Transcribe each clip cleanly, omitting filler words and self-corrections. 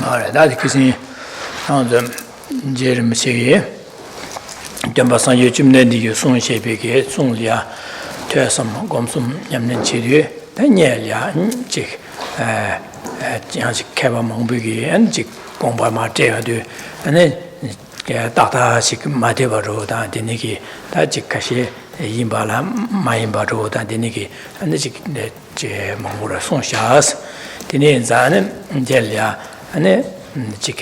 That is on the Jeremy Jambasan Yumnendi, Son Shepeke, Sonlia, Tersum, Gomsum, Yamnen Chidu, Daniela, Chick, Keva Monbugi, and Chick Gomba Mate, and then Tata Chick Mateva Road and Diniki, that Chick Kashi, Yimbala, Mayimba Road and Diniki, and the Chick Mangura Son Shas, Dinin Zan, Delia, and then Chick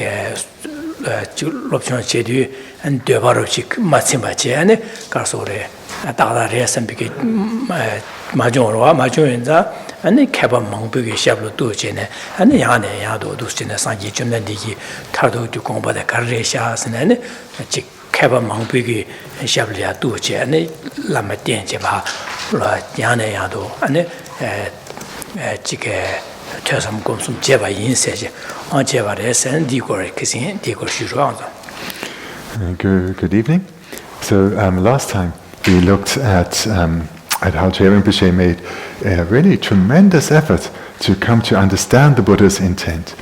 Lobsang Dorje and Devarochik Matsimbache and Garsore, Tata Res and Big Majora, Majoinza, and the Kaba Mongbugi Shablo Dujene, and the Yane Yado Dustina Sanji Jumnandigi, Tardo to combat the Carreshas and then Chick Kaba Mongbugi and Shablia Duje and the Lamatin Jeba, Yane Yado, and Chick. Tersum Gomsum Jeva Insage on Jeva Res and Digor Kissing, Digor Shuranza. Good evening. So last time we looked at how Geshe Rinpoche made a really tremendous effort to come to understand the Buddha's intent.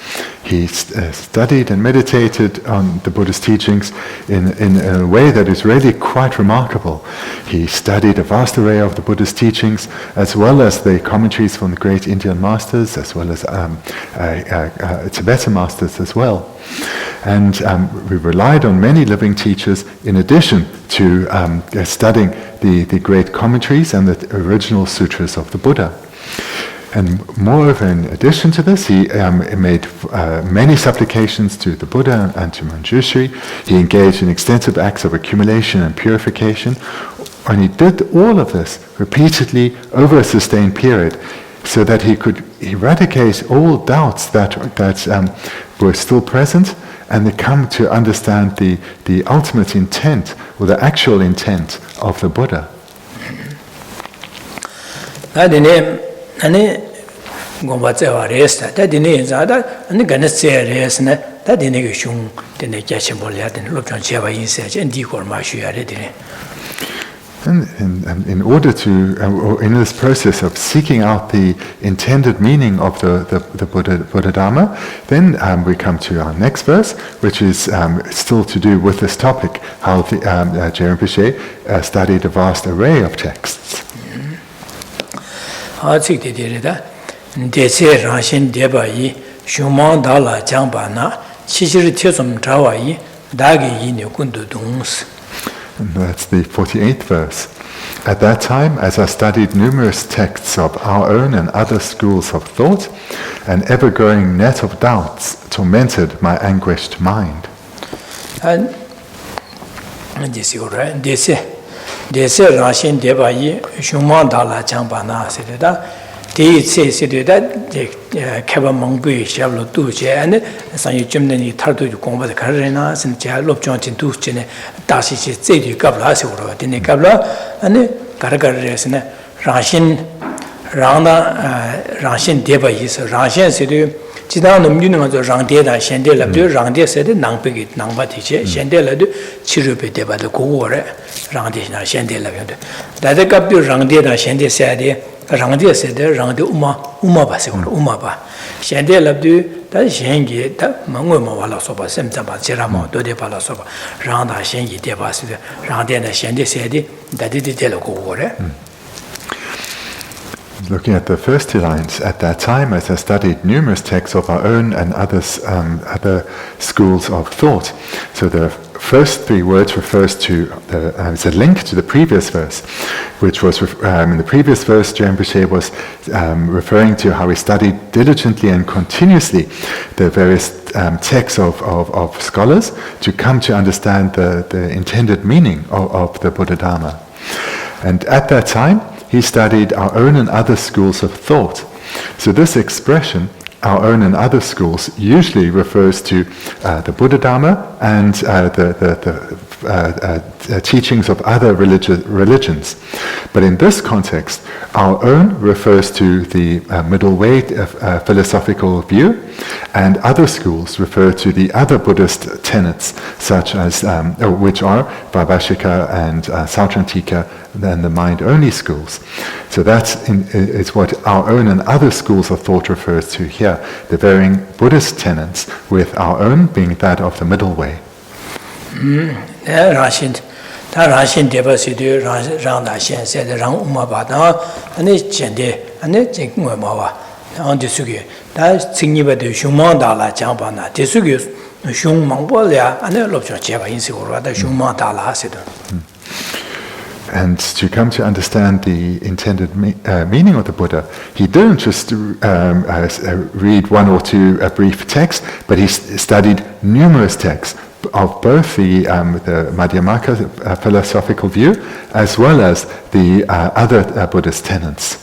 He studied and meditated on the Buddha's teachings in a way that is really quite remarkable. He studied a vast array of the Buddha's teachings, as well as the commentaries from the great Indian masters, as well as Tibetan masters as well. And we relied on many living teachers in addition to studying the great commentaries and the original sutras of the Buddha. And moreover, in addition to this, he made many supplications to the Buddha and to Manjushri. He engaged in extensive acts of accumulation and purification. And he did all of this repeatedly over a sustained period so that he could eradicate all doubts that were still present and they come to understand the ultimate intent or the actual intent of the Buddha. And Gombatza rest, that in the Zada, and the Ganese rest, that in the Shung, then the Jashambolia, and Lobsang Jeva Insage, and Digor Mashu Redine. And in order to, or in this process of seeking out the intended meaning of the Buddha Dharma, then we come to our next verse, which is still to do with this topic, how the Geshe Rinpoche studied a vast array of texts. Dese Ranshin Debai, Shuman Dala Jambana, Shishir Tisum Trawai, Dagi Nukundu Duns. And that's the 48th verse. At that time, as I studied numerous texts of our own and other schools of thought, an ever-growing net of doubts tormented my anguished mind. And this is right. Dese Ranshin Debai, Shuman Dala Jambana, said that. They say that Keva Mongbu Shablo Duje and Sanyu Jimney Tartu Gomba the Karenas and Lobsang Dorje, Dashi Zedi Gablas or Dini Gabla and Garagares Ranshin Rana Ranshin Deba is Ranshin Sidu. Chidan the meaning of the Rangdeda, Shandela, Rangde said, Nangpig, Nangbatich, Shandela, Chirupe Deba the Gore, Rangdina, Shandela. That the Gabu Rangdeda, Shande said, Rangde said, Rangde Umaba, Umaba. Shandela do that Shangi, that Manguma Soba, Semtaba, Jeramo, Dode Palasoba, Randa Shangi Debas, Rangdena, Shande said, that did the Delagore. Looking at the first two lines, at that time, as I studied numerous texts of our own and other schools of thought. So the first three words refers to it's a link to the previous verse, which was in the previous verse, Geshe Rinpoche was referring to how he studied diligently and continuously the various texts of scholars to come to understand the intended meaning of the Buddha Dharma. And at that time, he studied our own and other schools of thought. So this expression, our own and other schools, usually refers to the Buddha Dharma and the teachings of other religions. But in this context, our own refers to the middle way philosophical view, and other schools refer to the other Buddhist tenets, such as which are Vaibhashika and Sautrantika, and the mind-only schools. So is what our own and other schools of thought refers to here, the varying Buddhist tenets, with our own being that of the middle way. Rashin deba sidu rang da shen se de rang uma ba da ane chende ane jing ngwe ma wa an de suge da tsingni ba de shumang da la jang ba na de suge shung mang bo ya ane lob chang che ba yin se wo da shumang da la se de. And to come to understand the intended meaning of the Buddha, he didn't just read one or two brief texts, but he studied numerous texts of both the Madhyamaka philosophical view as well as the other Buddhist tenets.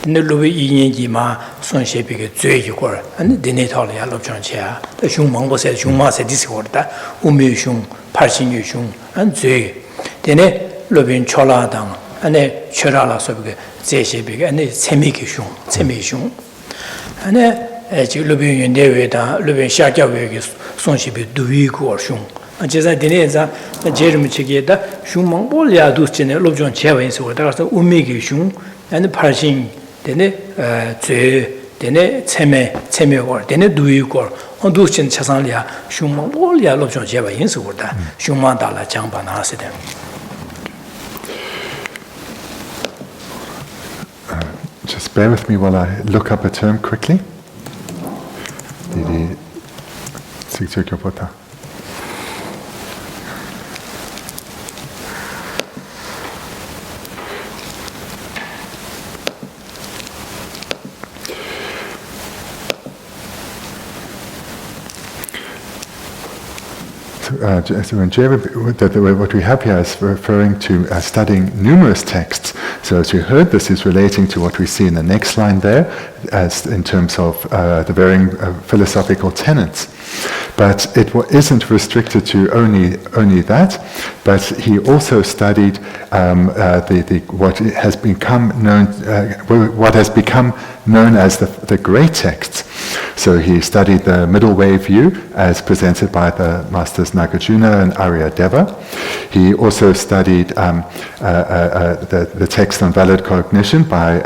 The Louis Yinjima, Son Shepik, Zuyukor, and the Natalia Lobchancha, the Shumang was a Shuma said this order, Umi Shung, Parsin Yushung, and Zui. Then Lubin Choladang, and a Cherala Sobik, Zeshepik, and a Semikishung, Semishung. And a Lubin Neveda, Lubin Shakawig, Son Shepik, Duiku or Shung. And just like Deneza, the Jeremy Chigeta, Shumang Bolia Dustin, Lobjon Chavins, or that's the Umigi Shung, and the Parsin. Dene dene tseme or dene dui or on duchin chasanlia shumang bolia lobjon jeba yin su da shumang da la jang ba na se de. Just bear with me while I look up a term quickly. What we have here is referring to studying numerous texts. So as you heard, this is relating to what we see in the next line there, as in terms of the varying philosophical tenets. But it isn't restricted to only that, but he also studied what has become known as the great texts. So he studied the middle way view as presented by the masters Nagarjuna and Aryadeva. He also studied the text on valid cognition by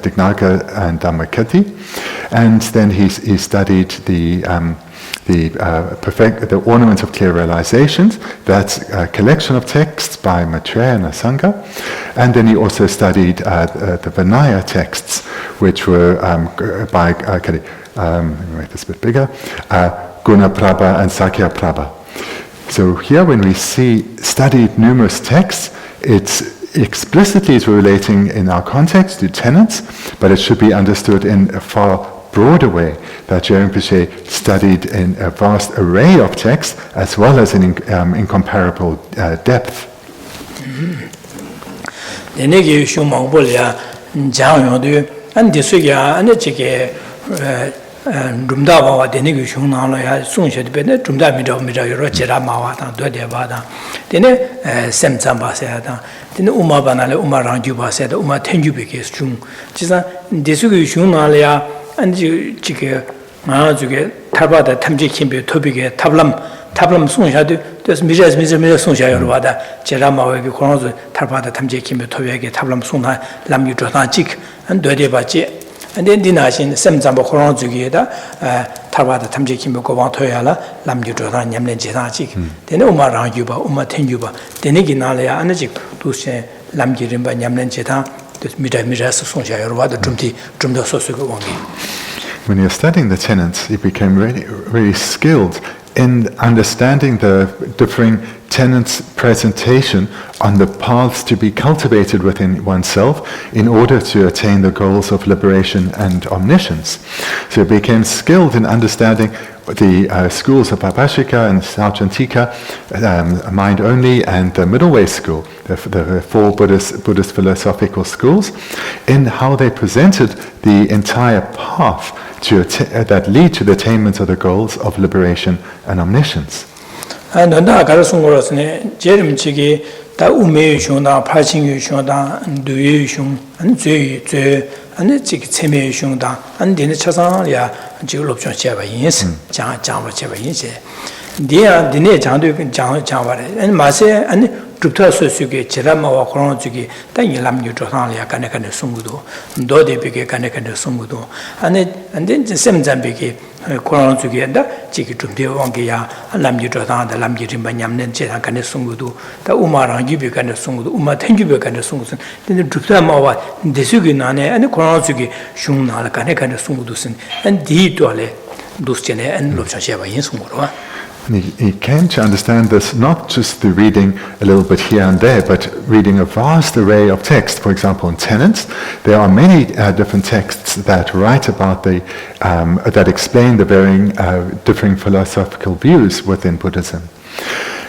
Dignaga and Dhammakirti, and then he studied the Ornament of Clear Realizations, that's a collection of texts by Maitreya and Asanga, and then he also studied the Vinaya texts, which were by let me make this a bit bigger, Gunaprabha and Sakyaprabha. So here when we studied numerous texts, it's explicitly relating in our context to tenets, but it should be understood in a far broader way that Jaren Piché studied in a vast array of texts as well as in incomparable depth. Rumdawa, the Nigishung, Sunshad, Rumda Mida, Rochera Mawata, Dodevada, then Semzamba said, then Umabana, Umaranjuba said, Uma Tenjubik Chung, Chisa, Disugushung, and you Chike, Mazuke, Tabata, Tamjikimbe, Tobike, Tablam Sunshad, there's Mijas, Sunshayavada, Jerama, Konozo, Tabata, Tamjikimbe, Tobeke, Tablam Suna, Lam Yudrachik, and Dodebachi. And then Dinashin, Semzamba Koran Zugeda, Tabata Tamjikimbo Toyala, Lam Yudratan, Yamlen Jetachik, then Umaran Yuba, Uma Tenjuba, then Iginalia, Anajik, Dushe, Lam Girimba, Yamlen Jeta, this Midas Sunshayava, the Drumda Sosugongi. When you're studying the tenets, you became really, really skilled in understanding the differing tenets' presentation on the paths to be cultivated within oneself in order to attain the goals of liberation and omniscience. So he became skilled in understanding the schools of Abhashika and Sautrantika, mind only, and the middle way school, the four Buddhist philosophical schools, in how they presented the entire path that lead to the attainment of the goals of liberation and omniscience. And na garasungorosne jerimchigi da umeyu shungda phachingyu shungda duyu shung an zui an chig chemeyu shungda an dine chasang ya jig lobchong cheba yins jang cheba yins dia dine jangdu jang bare an mase an drupta sosuge chirama wa khron jugi ta yilam yu chosang ya kan sunggudo do de bege kan sunggudo an den semjambege Koran Sugenda, Chiki Tumde Wangia, Lamji Jotan, the Lamji Rimbanyam, Chetan Kan Sungudu, the Umaran Gibu Kan Sungudu, Uma Tenjubu Kan Sungusun, then the Drupamawa, the Suginane, and the Koran Sugi, Shungna, Kanekan Sungudusin, and Di Dole, Dustine, and Lopshasheva in Sungura. He came to understand this not just through reading a little bit here and there, but reading a vast array of texts. For example, in tenets, there are many different texts that write about that explain the differing philosophical views within Buddhism.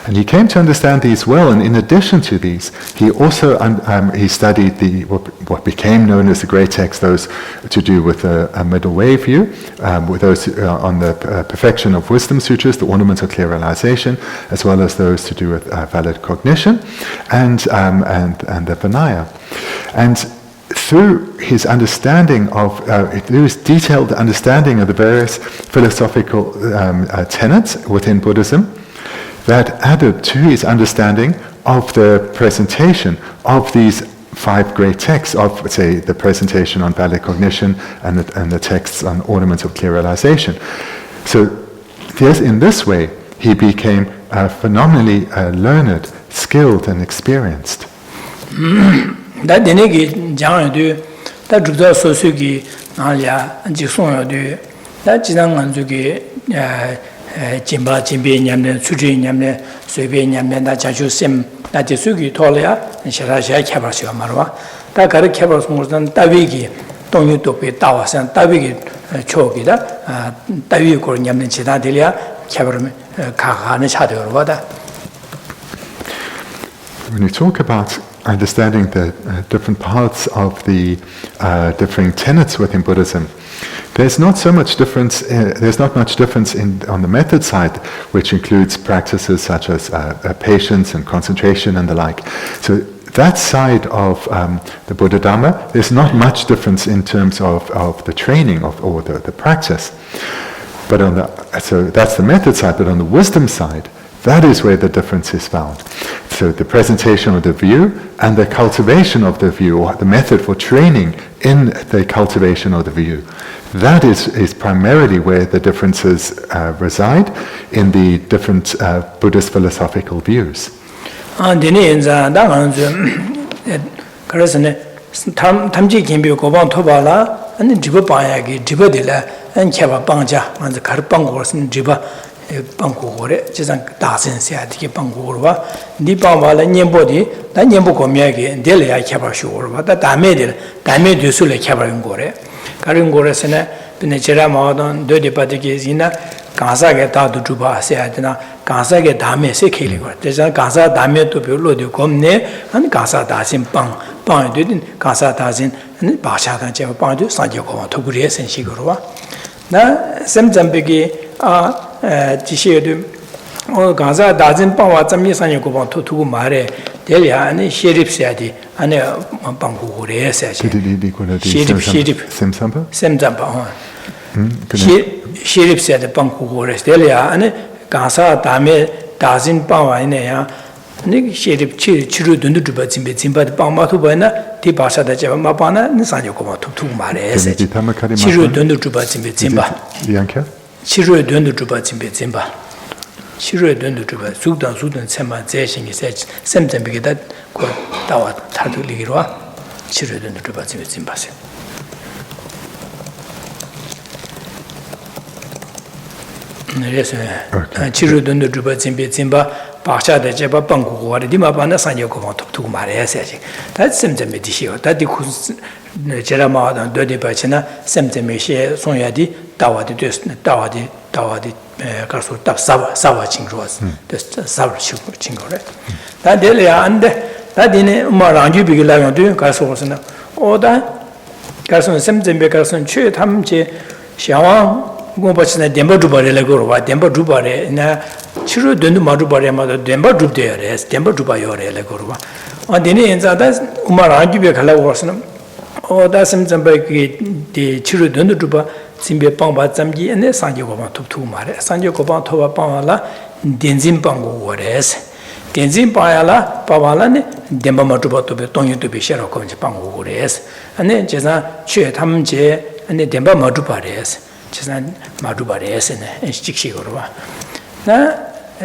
And he came to understand these well, and in addition to these, he also he studied what became known as the great texts, those to do with a middle way view, with those on the perfection of wisdom sutras, the ornaments of clear realization, as well as those to do with valid cognition, and the Vinaya. And through his understanding through his detailed understanding of the various philosophical tenets within Buddhism, that added to his understanding of the presentation of these five great texts, of, say, the presentation on valid cognition and the texts on ornaments of clear realization. So in this way, he became phenomenally learned, skilled, and experienced. Jimba nyamne, Suji nyamne, Sube nyamne, da Jachu Sim, da Jisugi Tolia, and Shirasha Kabasio Marwa. Da Kara Kabas Musan, Tavigi, Tongu Topi, Tawas, and Tavigi Chokida, Tavigo Nyamne Chitadilia, Kabram Kahane Chadurvada. When you talk about understanding the different parts of the differing tenets within Buddhism, there's not much difference on the method side, which includes practices such as patience and concentration and the like. So that side of the Buddha Dhamma, there's not much difference in terms of the training or the practice. But so that's the method side. But on the wisdom side, that is where the difference is found. So the presentation of the view and the cultivation of the view, or the method for training in the cultivation of the view, that is primarily where the differences reside in the different Buddhist philosophical views. Bangkore, Jizang Dazen Siatiki Bangurva, Nipamala Nyembodi, then Nyembuko Miagi, Delia Kabashurva, the Dame de Sule Kabaringore, Karingore Sena, Pinechera Modon, Dodi Patikizina, Kansaga Tatu Juba, Seatina, Kansaga Dame Sekiligo, there's a Kansa Dame to Pulu de Comne, and Kansa Dazin Pang didn't Kansa Dazin, and Basha and Japandu, Sanjako, Togures and Shigurva. Now, Semzambigi Geshe Gaza doesn't power some years on your go to Mare, Delia, and Sheriff said, and Bangure said, Sheriff, Semzamba. Sheriff said, Bangure, Delia, and Gaza Dame doesn't power in a Nick Sheriff Chiru Dunduba Zimba, Bamatuana, Tibasa da Mapana, and Sanjoko to Mare, Chiru Dunduba Zimba. Chiru Dunduba Zimba. Chiru Dunduba, Sudan, Sema Zeshing says, Semten begin that Tawa Tatu Ligua, Chiru Dunduba Zimba. Yes, Chiru Dundu Juba Zimba, Pasha the Jeba Bangu, or the Dimabana Sanyo to Maria Saji. That's Semte Medisio, that the Jerama and Dodi Bachina, Semte Meshe, Sonyadi, Tawadi, Kasu, Sava Chingros, the Sava Chingore. That daily and that in Marangi Bigilagan doing Kasosana, or that Kasun Semte Bekasun Chu Tamche, Shawan. Gopachna Demba Dubare Legorova, Demba Dubare, Chiru Dundu Madubare, Demba Dubare, Demba Dubayore Legorova. On the names that Umarangi Kala Warsam, or that's some the Chiru Dundu Duba, Simbe Pamba Zamgi, and the Sanjoko to Mare, Sanjoko Tova Pamala, Denzim Pango Wores, Denzim Payala, Pavalane, Demba Matuba to be Tonyu to be Sheroko Pango Wores, and then Jeza Che Tamje, and the Demba Madupares. Madubares and Stixiorva.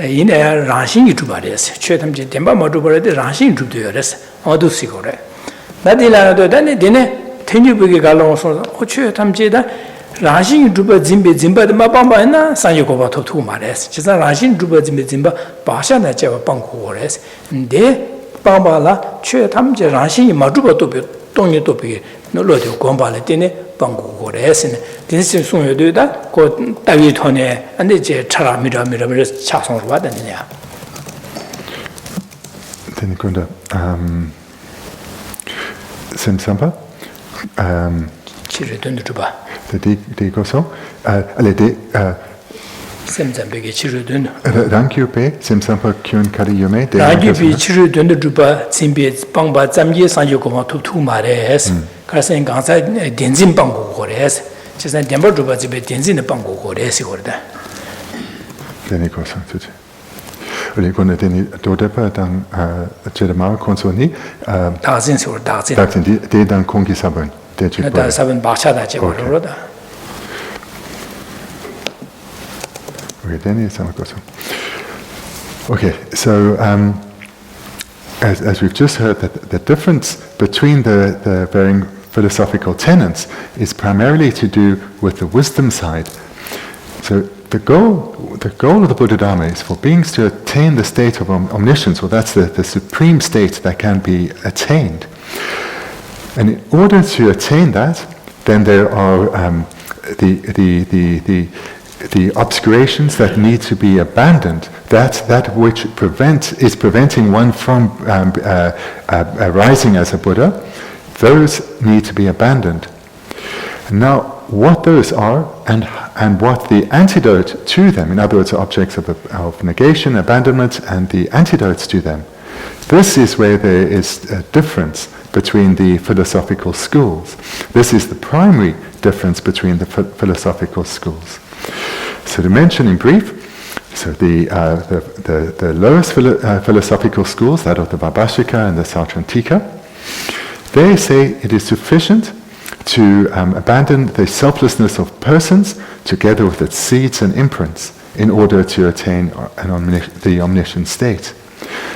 In a ranching to Bares, Chetam Demba Madubare, the ranching to the rest, or do Sigore. That then dinner, Tenubi Galon, Chetam Jeda, ranching to Zimba, the Mabamba, and Sanyokoba to two Mares, just a ranching to Zimba, Basha, that Java Pankores, and de Bambala, Chetam ranching Maduba to be Tony to be no lot of Gombalatine, Bangu Gores. This is soon you do that, go Davitone and the Chara Mira Chason Wadania. Then you go to Simsampa. Chiriton Tuba. The Digo so. Simsambegi Chirudun. Thank you, Pay. Simsampa Kyun Kari Yume. Ragibi Chirudun Tuba, Simbi, Bangba, Zamye, Sanjoko to two mares, Carson Gansa, Denzin Bango Gores. Just a Demba Duba Tenzin the Bango Gores order. Then he goes on to Oligona Deni Dodepa dan Jedama Consoni. Dazins or Dazin. Dazin, de dan Kongi Sabun. That's seven Bachada Jaboroda. Okay, then it's okay, so as we've just heard, that the difference between the varying philosophical tenets is primarily to do with the wisdom side. So the goal of the Buddha Dharma is for beings to attain the state of omniscience, well, that's the supreme state that can be attained. And in order to attain that, then there are the obscurations that need to be abandoned, that which is preventing one from arising as a Buddha, those need to be abandoned. Now, what those are and what the antidote to them, in other words, objects of negation, abandonment, and the antidotes to them, this is where there is a difference between the philosophical schools. This is the primary difference between the philosophical schools. So to mention in brief, so the lowest philosophical schools, that of the Vaibhashika and the Sautrantika, they say it is sufficient to abandon the selflessness of persons together with its seeds and imprints in order to attain the omniscient state.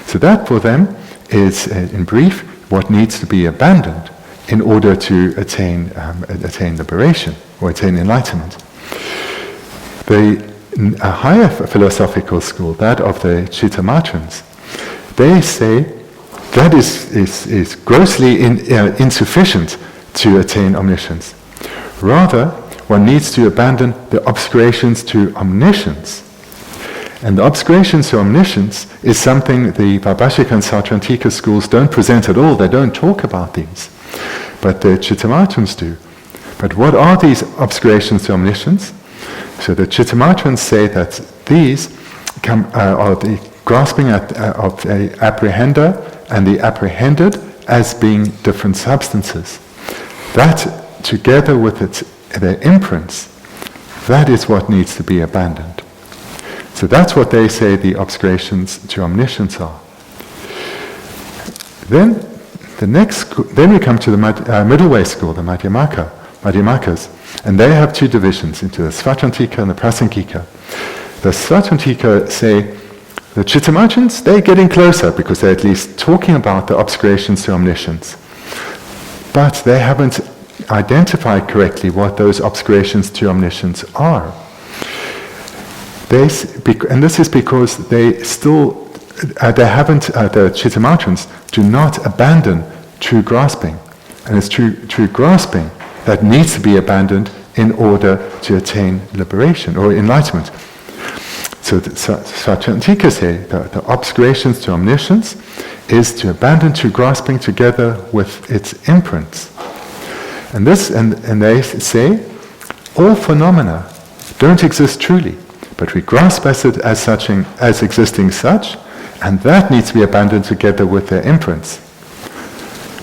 So that for them is, in brief, what needs to be abandoned in order to attain liberation or attain enlightenment. The higher philosophical school, that of the Chittamatrans, they say that is grossly insufficient to attain omniscience. Rather, one needs to abandon the obscurations to omniscience. And the obscurations to omniscience is something the Vaibhashika and Sautrantika schools don't present at all. They don't talk about these. But the Chittamatrans do. But what are these obscurations to omniscience? So the Chittamatrans say that these are the grasping of a apprehender and the apprehended as being different substances. That, together with their imprints, that is what needs to be abandoned. So that's what they say the obscurations to omniscience are. Then we come to the middle way school, the Madhyamakas, and they have two divisions into the Svatrantika and the Prasangika. The Svatrantika say the Chittamatrans, they're getting closer because they're at least talking about the obscurations to omniscience. But they haven't identified correctly what those obscurations to omniscience are. and this is because they still, they haven't, the Chittamatrans do not abandon true grasping. And it's true grasping that needs to be abandoned in order to attain liberation or enlightenment. So Svatantika say the obscurations to omniscience is to abandon true grasping together with its imprints. And they say all phenomena don't exist truly, but we grasp as existing such, and that needs to be abandoned together with their imprints.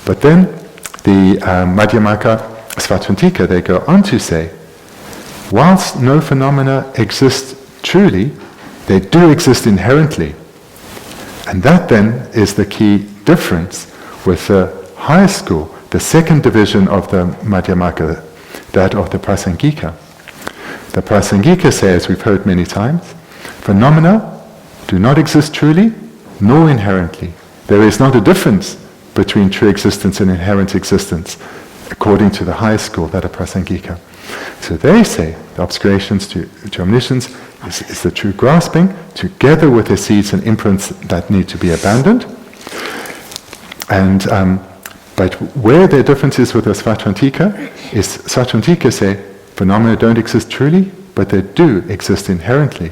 But then the Madhyamaka Svatantika, they go on to say, whilst no phenomena exist truly, they do exist inherently. And that then is the key difference with the higher school, the second division of the Madhyamaka, that of the Prasangika. The Prasangika say, as we've heard many times, phenomena do not exist truly, nor inherently. There is not a difference between true existence and inherent existence, according to the higher school, that of Prasangika. So they say the obscurations to omniscience is the true grasping, together with the seeds and imprints that need to be abandoned. And but where their difference is with the Svatantika is Svatantika say phenomena don't exist truly, but they do exist inherently.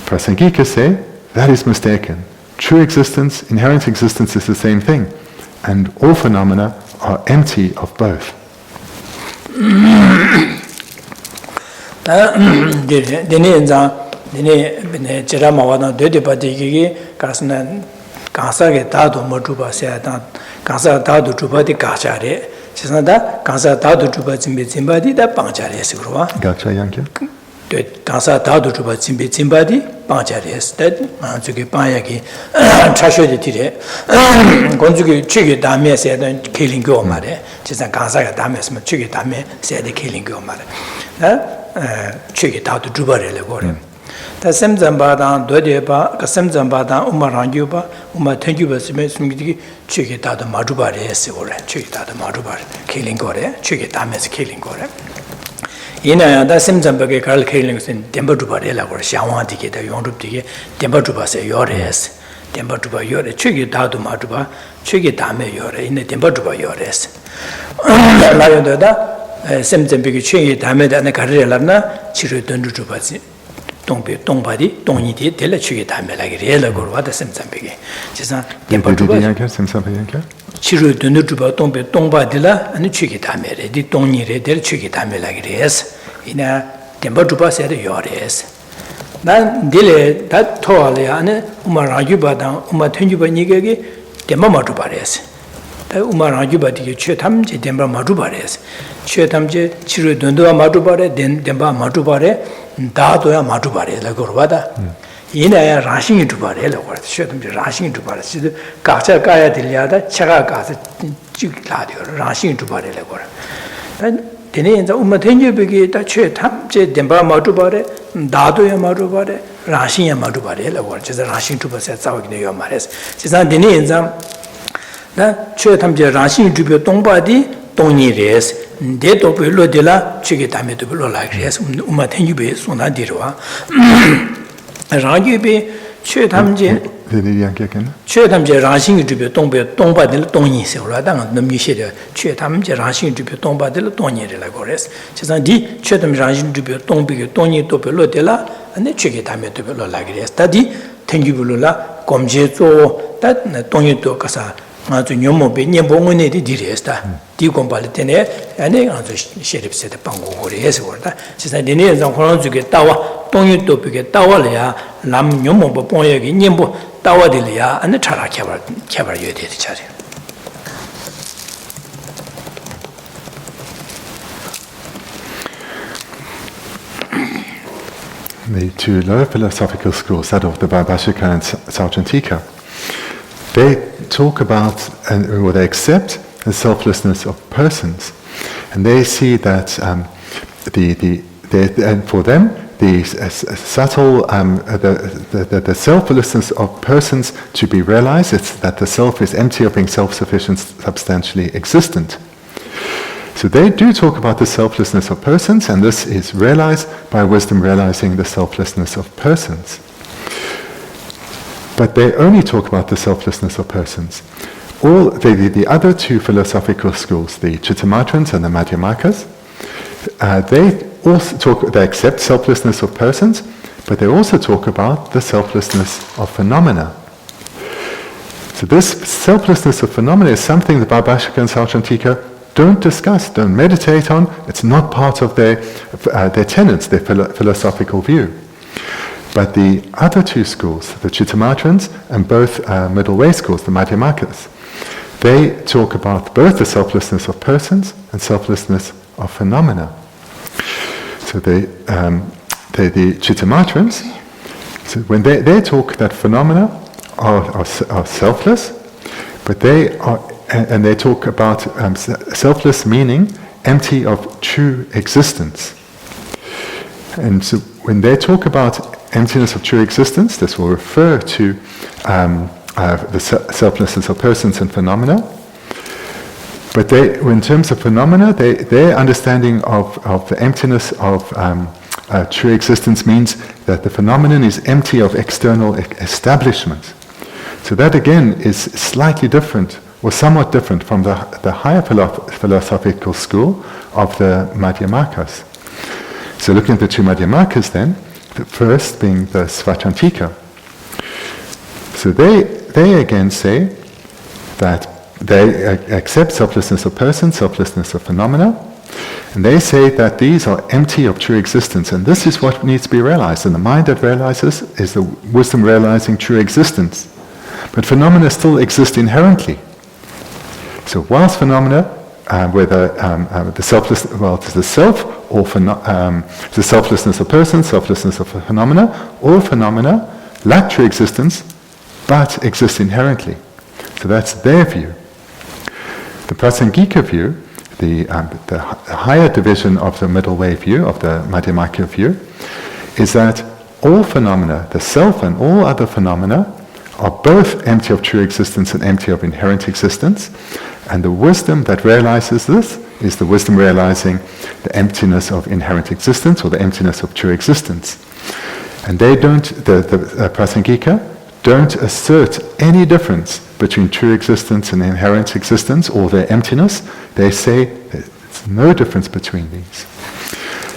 Prasangika say that is mistaken. True existence, inherent existence is the same thing, and all phenomena are empty of both. Kansa Dadu Juba Zimbadi, Panchares, that Manzuki Payaki, Trasho de Tire, Gonzuki Chigi Dame said, killing go mare, just a Kansa Dames, Chigi Dame said, the killing go mare. Chigi Dadu Juba Relegore. The same Zambada, Dodeba, Kasem Zambada, Umaranguba, Umatanguba, Chigi Dadu Maduba, Chigi Dadu Maduba, killing gore, Chigi Dames killing gore. Ina da simzambage Karl Killings in Dembaduba or Shawanti, the Yondupti, Dembaduba say Yores, Dembaduba Yore, Chigi Dadu Maduba, Chigi Dame Yore, in the Dembaduba Yores. Layonda, Simzambig Chigi Dame and the Carrelana, Chiru Dundubazi, Dongbadi, Doniti, Tele Chigi Dame like Rela Gurwa, the Simzambig. Dembaduba. Chiru Dunduba Tombe Tomba Dilla and the Chigitame, the Tonire del Chigitame like this. In a Dembaduba said Yores. Then Dile, that Toalia, and Umarajuba down, Umatunjuba Nigagi, Demamatubares. The Umarajuba di Chetamji, Demba Matubares. Chetamje, Chiru Dundua Matubare, then Demba Matubare, Dadoya Matubare, la Gorvada. In a rushing to Barella, shut them rushing to Barella. Casa Gaya Diliada, Chagagas, Chicladio, rushing to Barella. And the name of Umatenju begin that Chetam, Demba Matubare, Dadoya Matubare, rushing a Matubarella, or just rushing to Basset out in your mares. She's not the name that Chetam rushing to be Tombadi, Tony Res, Deto Pilo de la Chigitame to below like Res, Umatenju be Sonadirwa. Rangi Chetamje Rashing to be Tomba del Tony, Seradang, the Michel, Chetamje Rashing to be Tomba del Tony Relagores. Chesandi, Chetam Rashing to be Tombi, Tony Topelo de la, and the Chigitame to be like this. Tadi, Tengibula, Comjeto, that Tony Tocasa, Antonio be Niambone di Diresta, di Compalitene, and then the sheriff said the Pango or yes, or that. She's not the names of Horon to get Tawa. Tongi to pick Tawalia, Lam Yomo Poyagi, Nimbo, Tawadilia, and the Chara Cabar you did each other. The two lower philosophical schools, that of the Vaibhashika and Svatantika, they talk about or they accept the selflessness of persons, and they see that and for them the subtle the selflessness of persons to be realized. It's that the self is empty of being self-sufficient, substantially existent. So they do talk about the selflessness of persons, and this is realized by wisdom realizing the selflessness of persons. But they only talk about the selflessness of persons. The other two philosophical schools, the Chittamatrans and the Madhyamakas, they accept selflessness of persons, but they also talk about the selflessness of phenomena. So this selflessness of phenomena is something the Bhābhāshaka and Sautrantika don't discuss, don't meditate on. It's not part of their tenets, their philosophical view. But the other two schools, the Chittamatrans and both middle way schools, the Madhyamakas, they talk about both the selflessness of persons and selflessness of phenomena. So the Chittamatrans, so when they talk that phenomena are selfless, but they talk about selfless meaning empty of true existence. And so when they talk about emptiness of true existence, this will refer to the selflessness of persons and phenomena. But in terms of phenomena, their understanding of the emptiness of true existence means that the phenomenon is empty of external establishment. So that again is slightly different, or somewhat different from the higher philosophical school of the Madhyamakas. So looking at the two Madhyamakas then, the first being the Svatantika. So they again say that they accept selflessness of persons, selflessness of phenomena, and they say that these are empty of true existence, and this is what needs to be realized. And the mind that realizes is the wisdom realizing true existence. But phenomena still exist inherently. So whilst phenomena, whether the selfless, the self, or the selflessness of persons, selflessness of phenomena, all phenomena lack true existence, but exist inherently. So that's their view. The Prasangika view, the higher division of the middle way view, of the Madhyamaka view, is that all phenomena, the self and all other phenomena, are both empty of true existence and empty of inherent existence. And the wisdom that realizes this is the wisdom realizing the emptiness of inherent existence, or the emptiness of true existence. And they don't, the Prasangika, don't assert any difference between true existence and inherent existence, or their emptiness. They say there's no difference between these.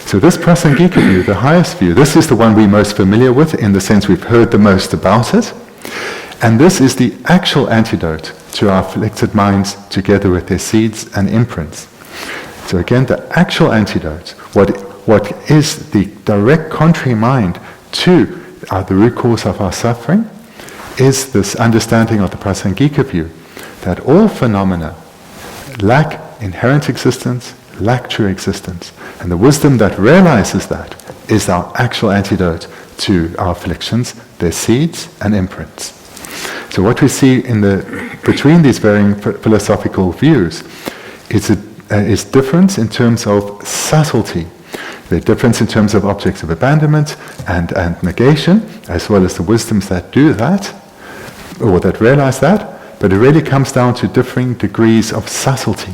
So this Prasangika view, the highest view, this is the one we're most familiar with, in the sense we've heard the most about it. And this is the actual antidote to our afflicted minds, together with their seeds and imprints. So again, the actual antidote, what is the direct contrary mind to the root cause of our suffering, is this understanding of the Prasangika view, that all phenomena lack inherent existence, lack true existence. And the wisdom that realizes that is our actual antidote to our afflictions, their seeds and imprints. So what we see between these varying philosophical views is difference in terms of subtlety. The difference in terms of objects of abandonment and negation, as well as the wisdoms that do that, or that realize that, but it really comes down to differing degrees of subtlety.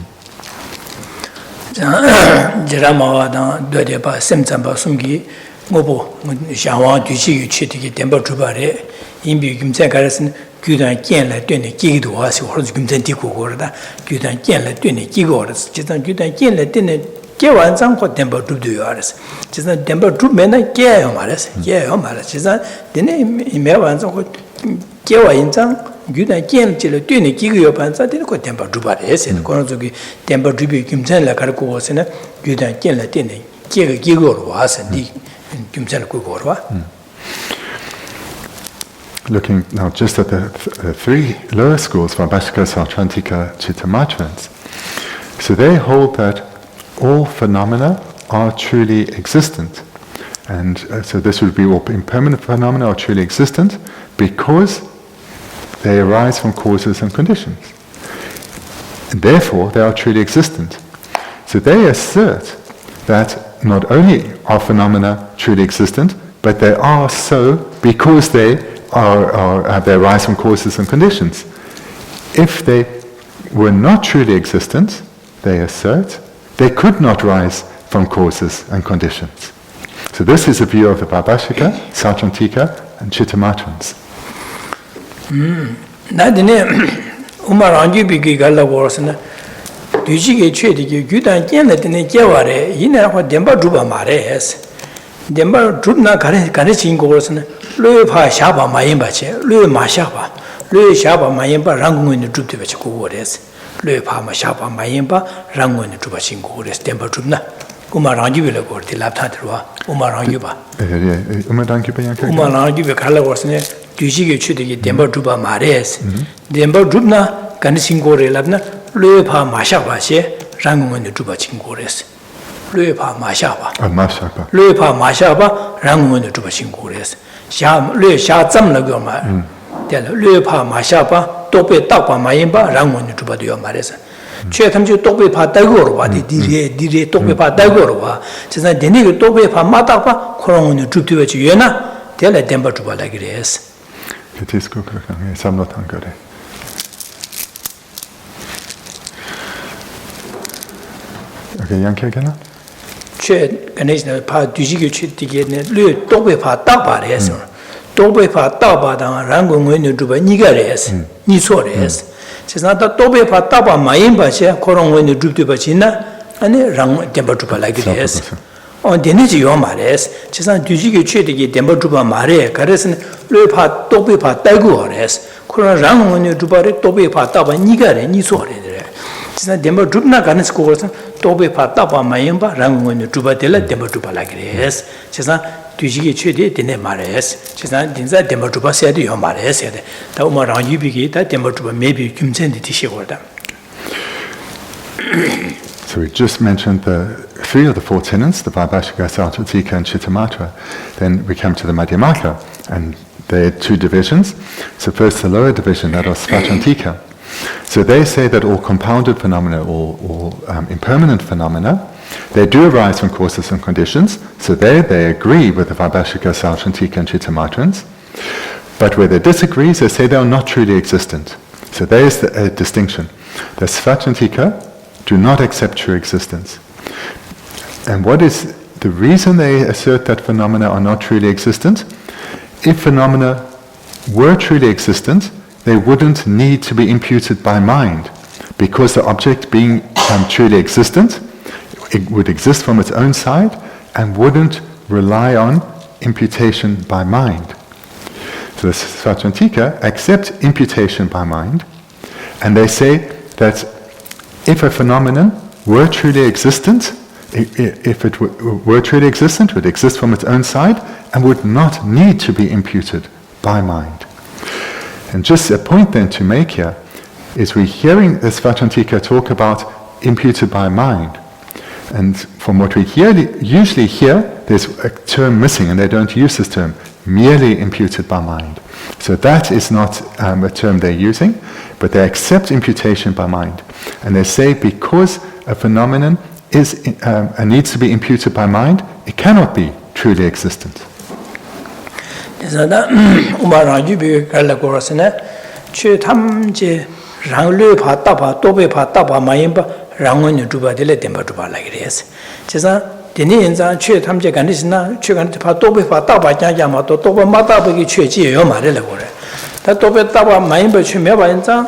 gyudan kien la tuyne kigido wasi horz gyumzen di gogorda gyudan kien la tuyne kigoras jisan gyudan kien la tuyne kewan zang ko temba dubdu yoras jisan temba dub mena ke yomaras jisan dene mewan zang ko kewa inzang gyudan kien chile tuyne kigiyo panza dene ko temba dubares en kono zogi temba dubi gyumzen la kar ko wasena gyudan kien la tuyne kigor wasi di gyumzen ko gorwa. Looking now just at the three lower schools, Vaibhashika, Sautrantika, Chittamatrans. So they hold that all phenomena are truly existent. And so this would be all impermanent phenomena are truly existent because they arise from causes and conditions. And therefore, they are truly existent. So they assert that not only are phenomena truly existent, but they are so because they arise from causes and conditions. If they were not truly existent, they assert, they could not rise from causes and conditions. So this is a view of the Vaibhashika, Sautrantika, and Chittamatrans. Nadine Umarangi bigi gala warsana. Duji che di gyudan yen tene jeware yina ho demba druba mare es. Demba drubna kare chingo warsana. Lu pa shaba mayimba che, lu ma shaba. Lu shaba mayimba rangungu ni drubte bache ko wores. Lu pa ma shaba mayimba rangungu ni druba chingo wores demba drubna. Umarangi bile gorti laptatrwa Umarangi ba. Umarangi ba yanka. Umarangi be kala warsane duji che di demba druba mare es. Demba drubna kan chingo re labna Lu pa ma shaba che rangungu ni druba chingo wores. Lu pa ma shaba. Mashaba. Lu pa ma shaba rangungu ni druba chingo wores. Lu sha zam la go ma. Lu pa ma shaba tope ta pa ma yin ba rangungu ni druba de yo ma res. Che tham ju tope pa ta go ro ba di re tope pa ta go ro ba. Che sa de ni go tope pa ma ta pa khorong ni drup de chi ye na de la dem ba druba la gi res. It is good. Sam not angare. Okay, yanka again. Che ganesh na pa duji ge chi ti ge ne lu tope pa ta pa res. Tope pa ta pa da rangungu ni druba ni ga res. Ni so res. Chesna ta tobe pa tapa mayin pa che korong wen drup de pa china ane rang demba drupa la gi res. On dene ji yo ma res. Chesna duji ge che de ge demba drupa ma re kares ne le pa tobe pa ta gu res. Korong rang wen drupa re tobe pa tapa ni ga re ni so re de. Chesna demba drup na ganes ko ko tobe pa tapa mayin pa rang wen drupa de la demba drupa la gi res. Chesna duji ge che de dene ma res. Chesna dinza demba drupa se de yo ma res de. Ta uma rang yu bi ge ta demba drupa me bi kyum chen de ti she go da. So we just mentioned the three of the four tenets, the Vaibhashika, Sautrantika, and Chittamatra. Then we come to the Madhyamaka, and there are two divisions. So first the lower division, that of Sautrantika. So they say that all compounded phenomena, all impermanent phenomena, they do arise from causes and conditions. So there they agree with the Vaibhashika, Sautrantika, and Chittamatrans. But where they disagree, they say they are not truly existent. So there is a distinction. The Sautrantika do not accept true existence. And what is the reason they assert that phenomena are not truly existent? If phenomena were truly existent, they wouldn't need to be imputed by mind, because the object being truly existent, it would exist from its own side and wouldn't rely on imputation by mind. So the Sautrantika accept imputation by mind, and they say that if a phenomenon were truly existent, if it were truly existent, it would exist from its own side and would not need to be imputed by mind. And just a point then to make here is we're hearing the Sautrantika talk about imputed by mind. And from what we usually hear, there's a term missing, and they don't use this term, merely imputed by mind. So that is not a term they're using, but they accept imputation by mind. And they say because a phenomenon needs to be imputed by mind, it cannot be truly existent. Dini inzang chue tamche gandhi na chue gandhi pa tobe pa taba jang ma to tobe ma taba ki chue ji yo ma re le gore. Ta tobe taba ma yin ba chue me ba inzang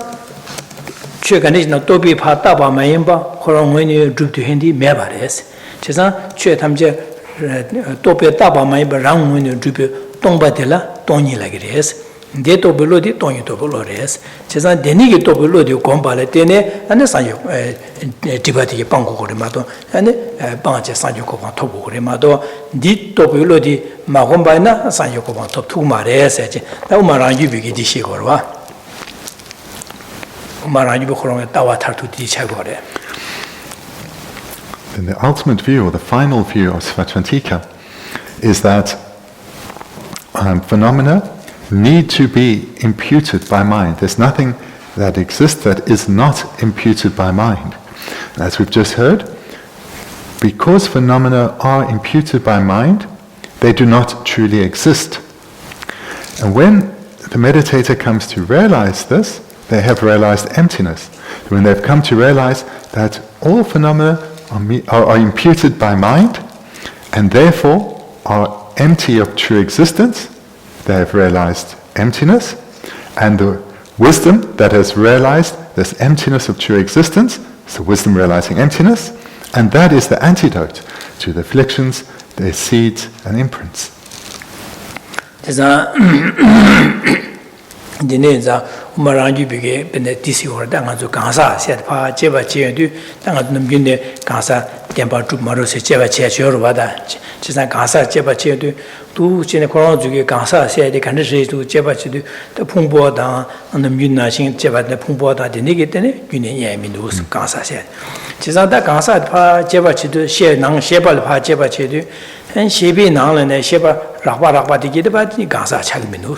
chue gandhi na tobe pa taba ma yin ba khorong wen ni drup tu hindi me ba res. Chesang chue tamche tobe taba ma yin ba rang wen ni drup tong ba de la tong ni la gi res. De tobe lo di tong yi tobe lo res. Chesang deni ki tobe lo di gong ba le dene ane san yo Tibeti ki pang kukure mato, ane pang che san yu kupang top kukure mato, di top yu lo di ma kumbay na san yu kupang top tuk ma re se che, da uma rang yu bi ki di shi korwa. Uma rang yu bi khurong tawa tar tu di che kore. Then the ultimate view, or the final view of Sautrantika, is that phenomena need to be imputed by mind. There's nothing that exists that is not imputed by mind. As we've just heard, because phenomena are imputed by mind, they do not truly exist. And when the meditator comes to realize this, they have realized emptiness. When they've come to realize that all phenomena are imputed by mind, and therefore are empty of true existence. They have realized emptiness, and the wisdom that has realized this emptiness of true existence, so wisdom realizing emptiness, and that is the antidote to the afflictions, their seeds and imprints. Umarangi bige bene disi or danga zu gansa set pa jeba che du danga num ginde gansa tempa tu maro se jeba che chor wada chisan gansa jeba che du tu chine koran ju ge gansa se de kan de du jeba che du de phungbo da num yun na shin jeba de phungbo da de ne ge de ne yun ye min du gansa se chisan da gansa pa jeba che du she nang she ba pa jeba che du en she bi nang le ne she ba rakba de ge de ba ni gansa cha ge min du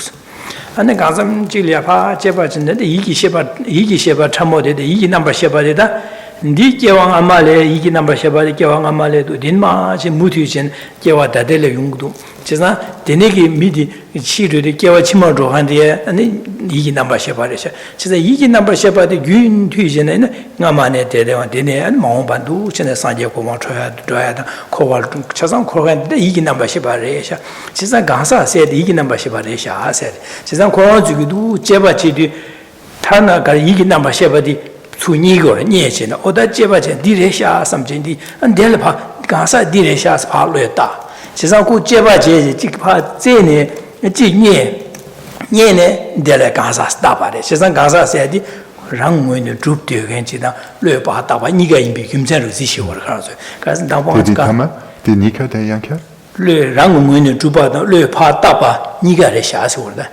and Gazam Giliapa, Jebacin, the Iki Sheba Tamode, the Iki number Shebadida, Di Jewang Amale, Iki number Shebadi, Jewang Amale, Dinma, Mutuchin, Jewa Dadele Yungdu, China, Denegi Midi, Chiru, the Jewa Chimodo, and the Iki number Shebadisha. She's a Iki number Shebadi, Gun Tuisin, and Namane, Dene, and Mombandu, China Sanjako, Montreal, Kowal, Chazan Koran, the Iki number Shebadisha. She's a Gansa said, Iki number Shebadisha, said. She's a Koran to do Jebachi, Tana, Iki number Shebadi. To Nigo, Niachin, or that Jebajan, Diresha, something, and Delpa, Gansa Direshas Paleta. She's a good Jebaji, Jikpa, Zene, Jine, Yene, Dele Gansa Stabare. She's a Gansa said, Rang when you droop to against it, Lepa, Niga in Bikimsen, Zishi or Hanzo. Cousin Dama, the Nika de Yanka? Le Rang when you droop out, Lepa, Tapa, Niga de Shas order.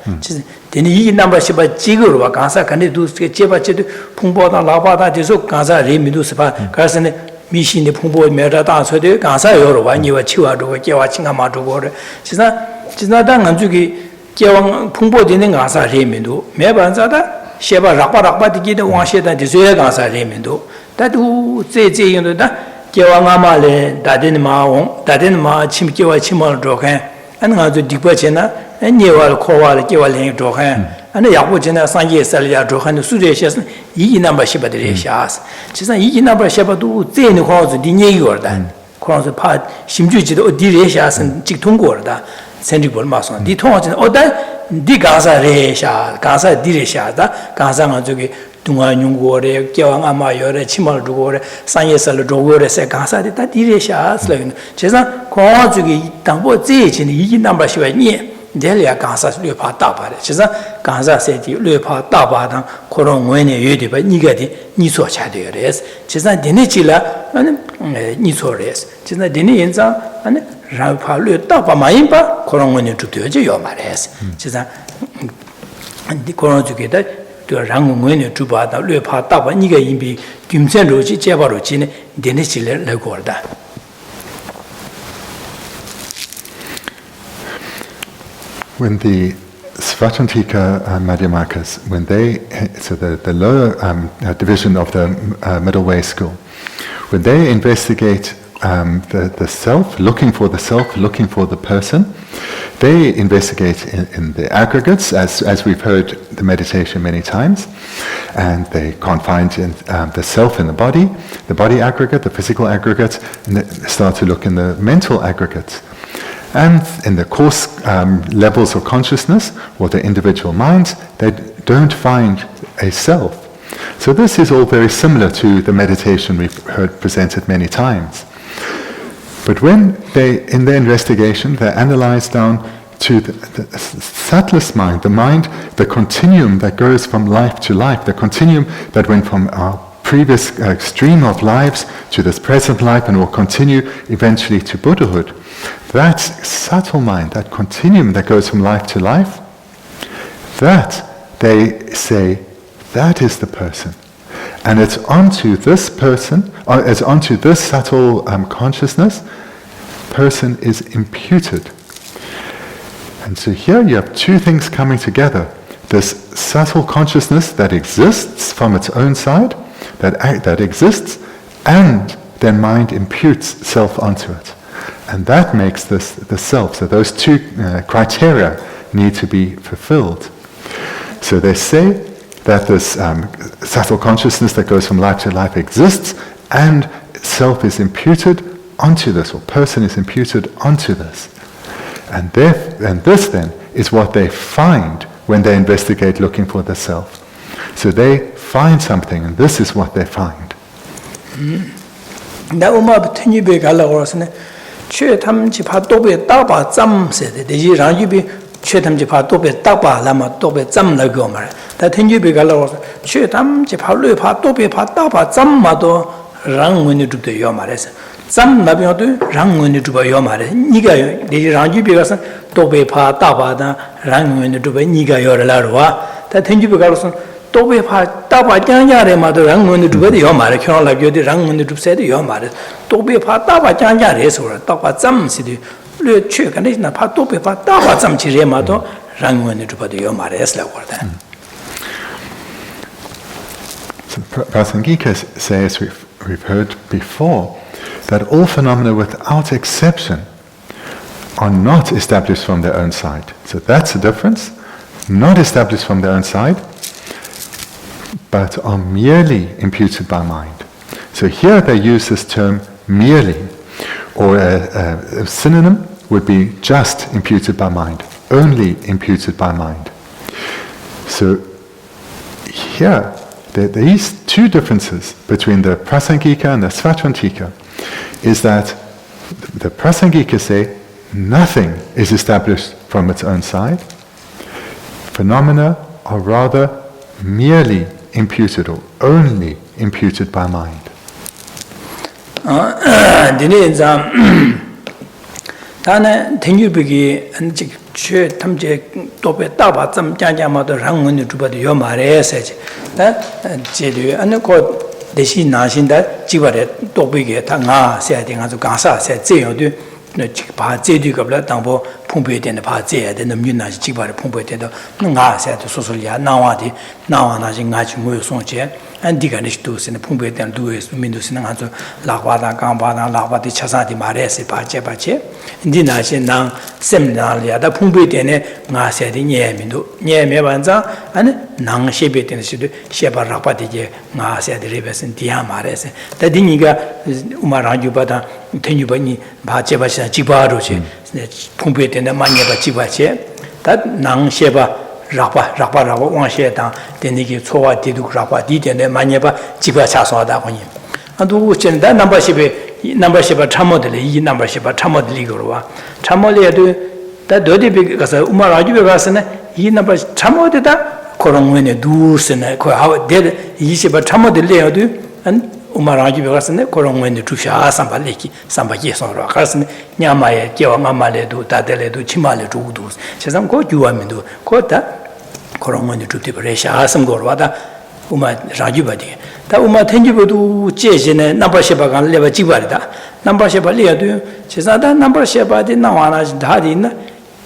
Then he number Shiba Jigur, Gansa can do Jeba Pumbo, Lapa, Gansa, Remidusa, Carson, Mishin, the Pumbo, Merata, so the Gansa, or one you were Chiwa, watching a matter water. She's not done on Jugi, Pumbo didn't Gansa Remidu, Mebanzada, Sheba Rapa, to get one shade and desire Gansa Remidu. That who say, you know, that Kiwangamale, Dadinma, Chimkiwa Chimal Drokan, and how to Dipachena. And you are called Kiwaling Drohan, and the Yapujana Sanje Salia Drohan, the Sudesias, E number Shebadishas. She's an E number Shebadu, Zane calls the Dinegordan, calls the part, Shimjuji or Direshas and Chitungorda, Central Mason, the Tongan or that, the Gaza Resha, Gaza Diresha, Gaza Mazuki, Tunga Yungore, Kiwang Amayore, Chimal Dugore, Sanye Saladogore, Gaza, that Direshas, she's a call to get Tambo Zage in the E number Shebad. Delia Gansa Lupa Tapa, she's a Gansa City, Lupa Tapa, Coron Wene Yudi, but Nigati, Niso Chadores, she's a Denichilla and Nisores, she's a Denienza and Rapa Lutapa Maimpa, Coron Wene to Turjo Mares, she's a Coron to get to a Rangun Wene to Bata, Lupa Tapa, Niga Imbi, Kimsen Rochi, Chevarucine, Denichilla Legorda. When the Svatantika Madhyamakas, when they, so the lower division of the middle way school, when they investigate the self, looking for the person, they investigate in the aggregates, as we've heard the meditation many times, and they can't find the self in the body aggregate, the physical aggregates, and they start to look in the mental aggregates. And in the coarse levels of consciousness, or the individual minds, they don't find a self. So this is all very similar to the meditation we've heard presented many times. But when they, in their investigation, they analyze down to the subtlest mind, the continuum that goes from life to life, the continuum that went from our previous stream of lives to this present life and will continue eventually to Buddhahood. That subtle mind, that continuum that goes from life to life, that they say, that is the person. And it's onto this person, or it's onto this subtle consciousness, person is imputed. And so here you have two things coming together. This subtle consciousness that exists from its own side, that exists, and then mind imputes self onto it. And that makes this the self. So those two criteria need to be fulfilled. So they say that this subtle consciousness that goes from life to life exists, and self is imputed onto this, or person is imputed onto this. And this then is what they find when they investigate looking for the self. So they find something, and this is what they find. Some Nabiatu, Rangun to Bayomare, Niga, the Rangi Bigasan, Tobe Pa Tabada, Rangun to Niga Yorlarua, that Tingi Bigasan, Tobe Pa Taba Janyare, Mother Rangun to the Yomare, like you the Rangun to say the Yomare, Tobe Pa Taba Janyare, or Tapa Sam City, Lu Chuk, and it's not Pa Tobe Pa Taba Sam Chiremato, Rangun to the Yomare, as la water. Prasangika says, we've heard before, that all phenomena without exception are not established from their own side. So that's the difference. Not established from their own side, but are merely imputed by mind. So here they use this term merely, or a synonym would be just imputed by mind, only imputed by mind. So here, there are these two differences between the Prasangika and the Svatvantika, is that the Prasangika say nothing is established from its own side. Phenomena are rather merely imputed or only imputed by mind. Deshi Nashinda, Jivare, Tobige, Tanga, setting as a Gasa, said Zeo, Pa Zedu Gabla, Tambo, Pumpet and the Pazea, then the Munas, Jivare, Pumpet, Nga said to Sosolia, Nawadi, Nawana, Nachimu Sonche, and Diganish dos in the Pumpet and Dues, Mindus and Hanzo, Lawada, Gambana, Lavati, Chasati, Marese, Pache, Pache, Dinashi, Nang, Seminalia, the Pumpet and Nga said in Yemindo, Yemevanza, and Nang Shebet and Sheba Rapati, Nga said the rivers and Diamares, the Diniga, Umarajubata, Tenubani, Pachevasha, Chibaroche, Pumpet and the Manyaba Chivache, that Nang Sheba. Rapa, one share down, then they give Soa Didu Rapa, did and then Manyaba, Chiba Chaso that one. And to that numbership Tamodeli, numbership Tamodligorua. Tamolia do that dirty because Umaraju Rasana, he number Tamodeda, Korongwene doors and how dead, he said, but Tamodeli do, and Umaraju Rasana, Korongwene Tusha, somebody yes or Rasan, Yamaya, Kiamale do, Tadele do, Chimale do, Shazam go, you am do, Kota. Korongwene to Tiberesha, Asam Gorwada, Uma Rajubadi. That Uma Tenjibu do Jesine, number Shebagan, Leva Jibarda, number Shebalia do, Chesada, number Shebadi, Nawana, Dadina,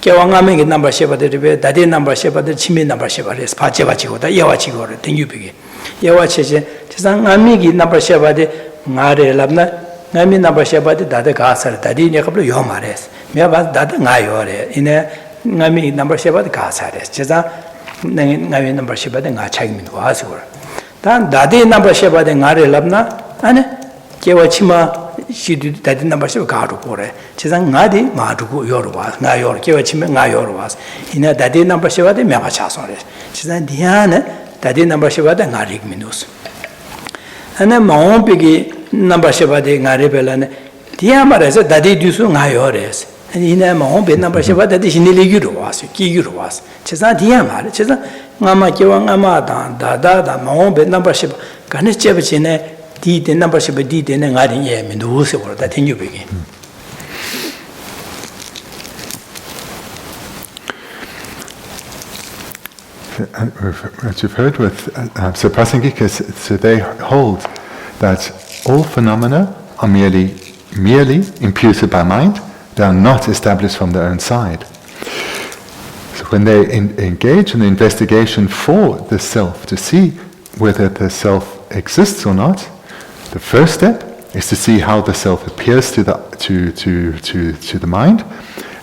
Kawangami, number Shebadi, Dadi number Shebadi, Chimi number Shebadi, Pachevachigo, Yawachigo, Tenjubigi. Yawachi, Chesangami, number Shebadi, Mare Labna, Nami number Shebadi, Dada Gasar, Dadi Yakablu Yomares, Meva Dada Nayore, in a Nami number Shebadi Gasares, Chesa. Navi number Sheba than I check me to Asur. Then Dadi number Sheba than Ari Labna, and Kewachima, she did that number Sheba Gardupore. Chizang Nadi, Maduku Yorwas, Nayor, Kewachima, Nayorwas. In a Dadi number Sheba than Mavachasores. Chizan Diana, Dadi number Sheba than Arik Minus. And then Maon Piggy number Sheba than Aribelan, Diamara said Dadi Dusu Nayores. And in a home number Sheba that is nearly Yuruas, Kiguruas. Chesa Diamar, Chesa, Mama Kiwang Amada, Dada, Mahombe number Sheba, Ganesh Chevachine, did the number Sheba did and adding Yem in the Wusi or that in you begin. As you've heard with so Prasangika, so they hold that all phenomena are merely imputed by mind. They are not established from their own side. So when they engage in the investigation for the self, to see whether the self exists or not, the first step is to see how the self appears to the mind,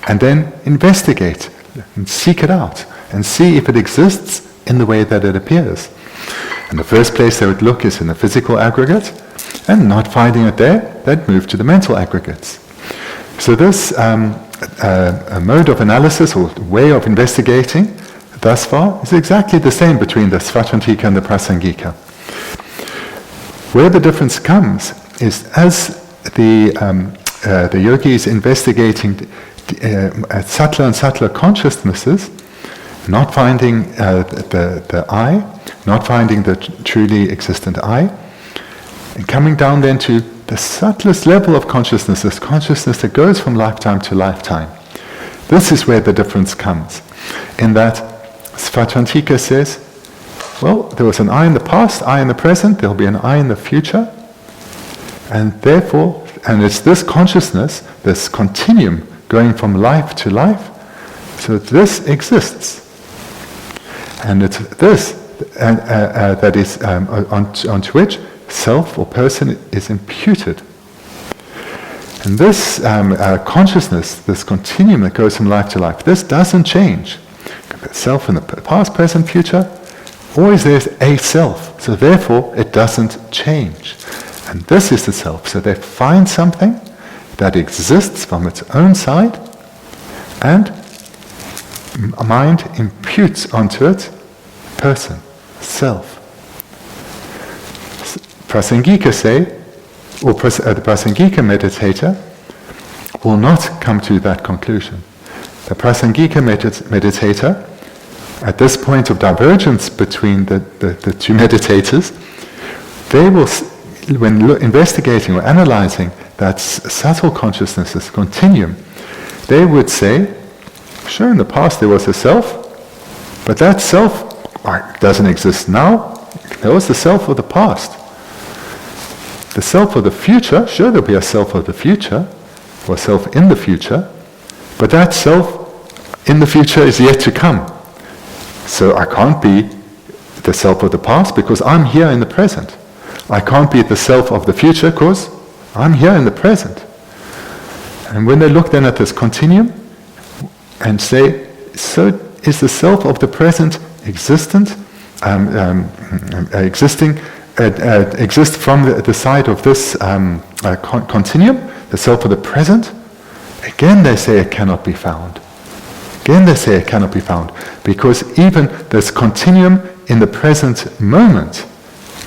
and then investigate and seek it out and see if it exists in the way that it appears. And the first place they would look is in the physical aggregate, And not finding it there, they'd move to the mental aggregates. So this a mode of analysis or way of investigating thus far is exactly the same between the Svatantika and the Prasangika. Where the difference comes is as the yogi is investigating subtler and subtler consciousnesses, not finding the I, not finding the truly existent I, and coming down then to the subtlest level of consciousness, this consciousness that goes from lifetime to lifetime. This is where the difference comes. In that Svatantika says, well, there was an I in the past, I in the present, there will be an I in the future, and therefore, and it's this consciousness, this continuum going from life to life, so this exists. And it's this that is onto which self or person is imputed. And this consciousness, this continuum that goes from life to life, this doesn't change. Self in the past, present, future, always there's a self. So therefore, it doesn't change. And this is the self. So they find something that exists from its own side, and mind imputes onto it person, self. Prasangika say, or the Prasangika meditator will not come to that conclusion. The Prasangika meditator, at this point of divergence between the two meditators, they will, when investigating or analyzing that subtle consciousness, this continuum, they would say, sure, in the past there was a self, but that self doesn't exist now. There was the self of the past. The self of the future, sure, there'll be a self of the future, or self in the future, but that self in the future is yet to come. So I can't be the self of the past because I'm here in the present. I can't be the self of the future because I'm here in the present. And when they look then at this continuum and say, so is the self of the present existent, exist from the side of this continuum, the self of the present? Again they say it cannot be found. Again they say it cannot be found, because even this continuum in the present moment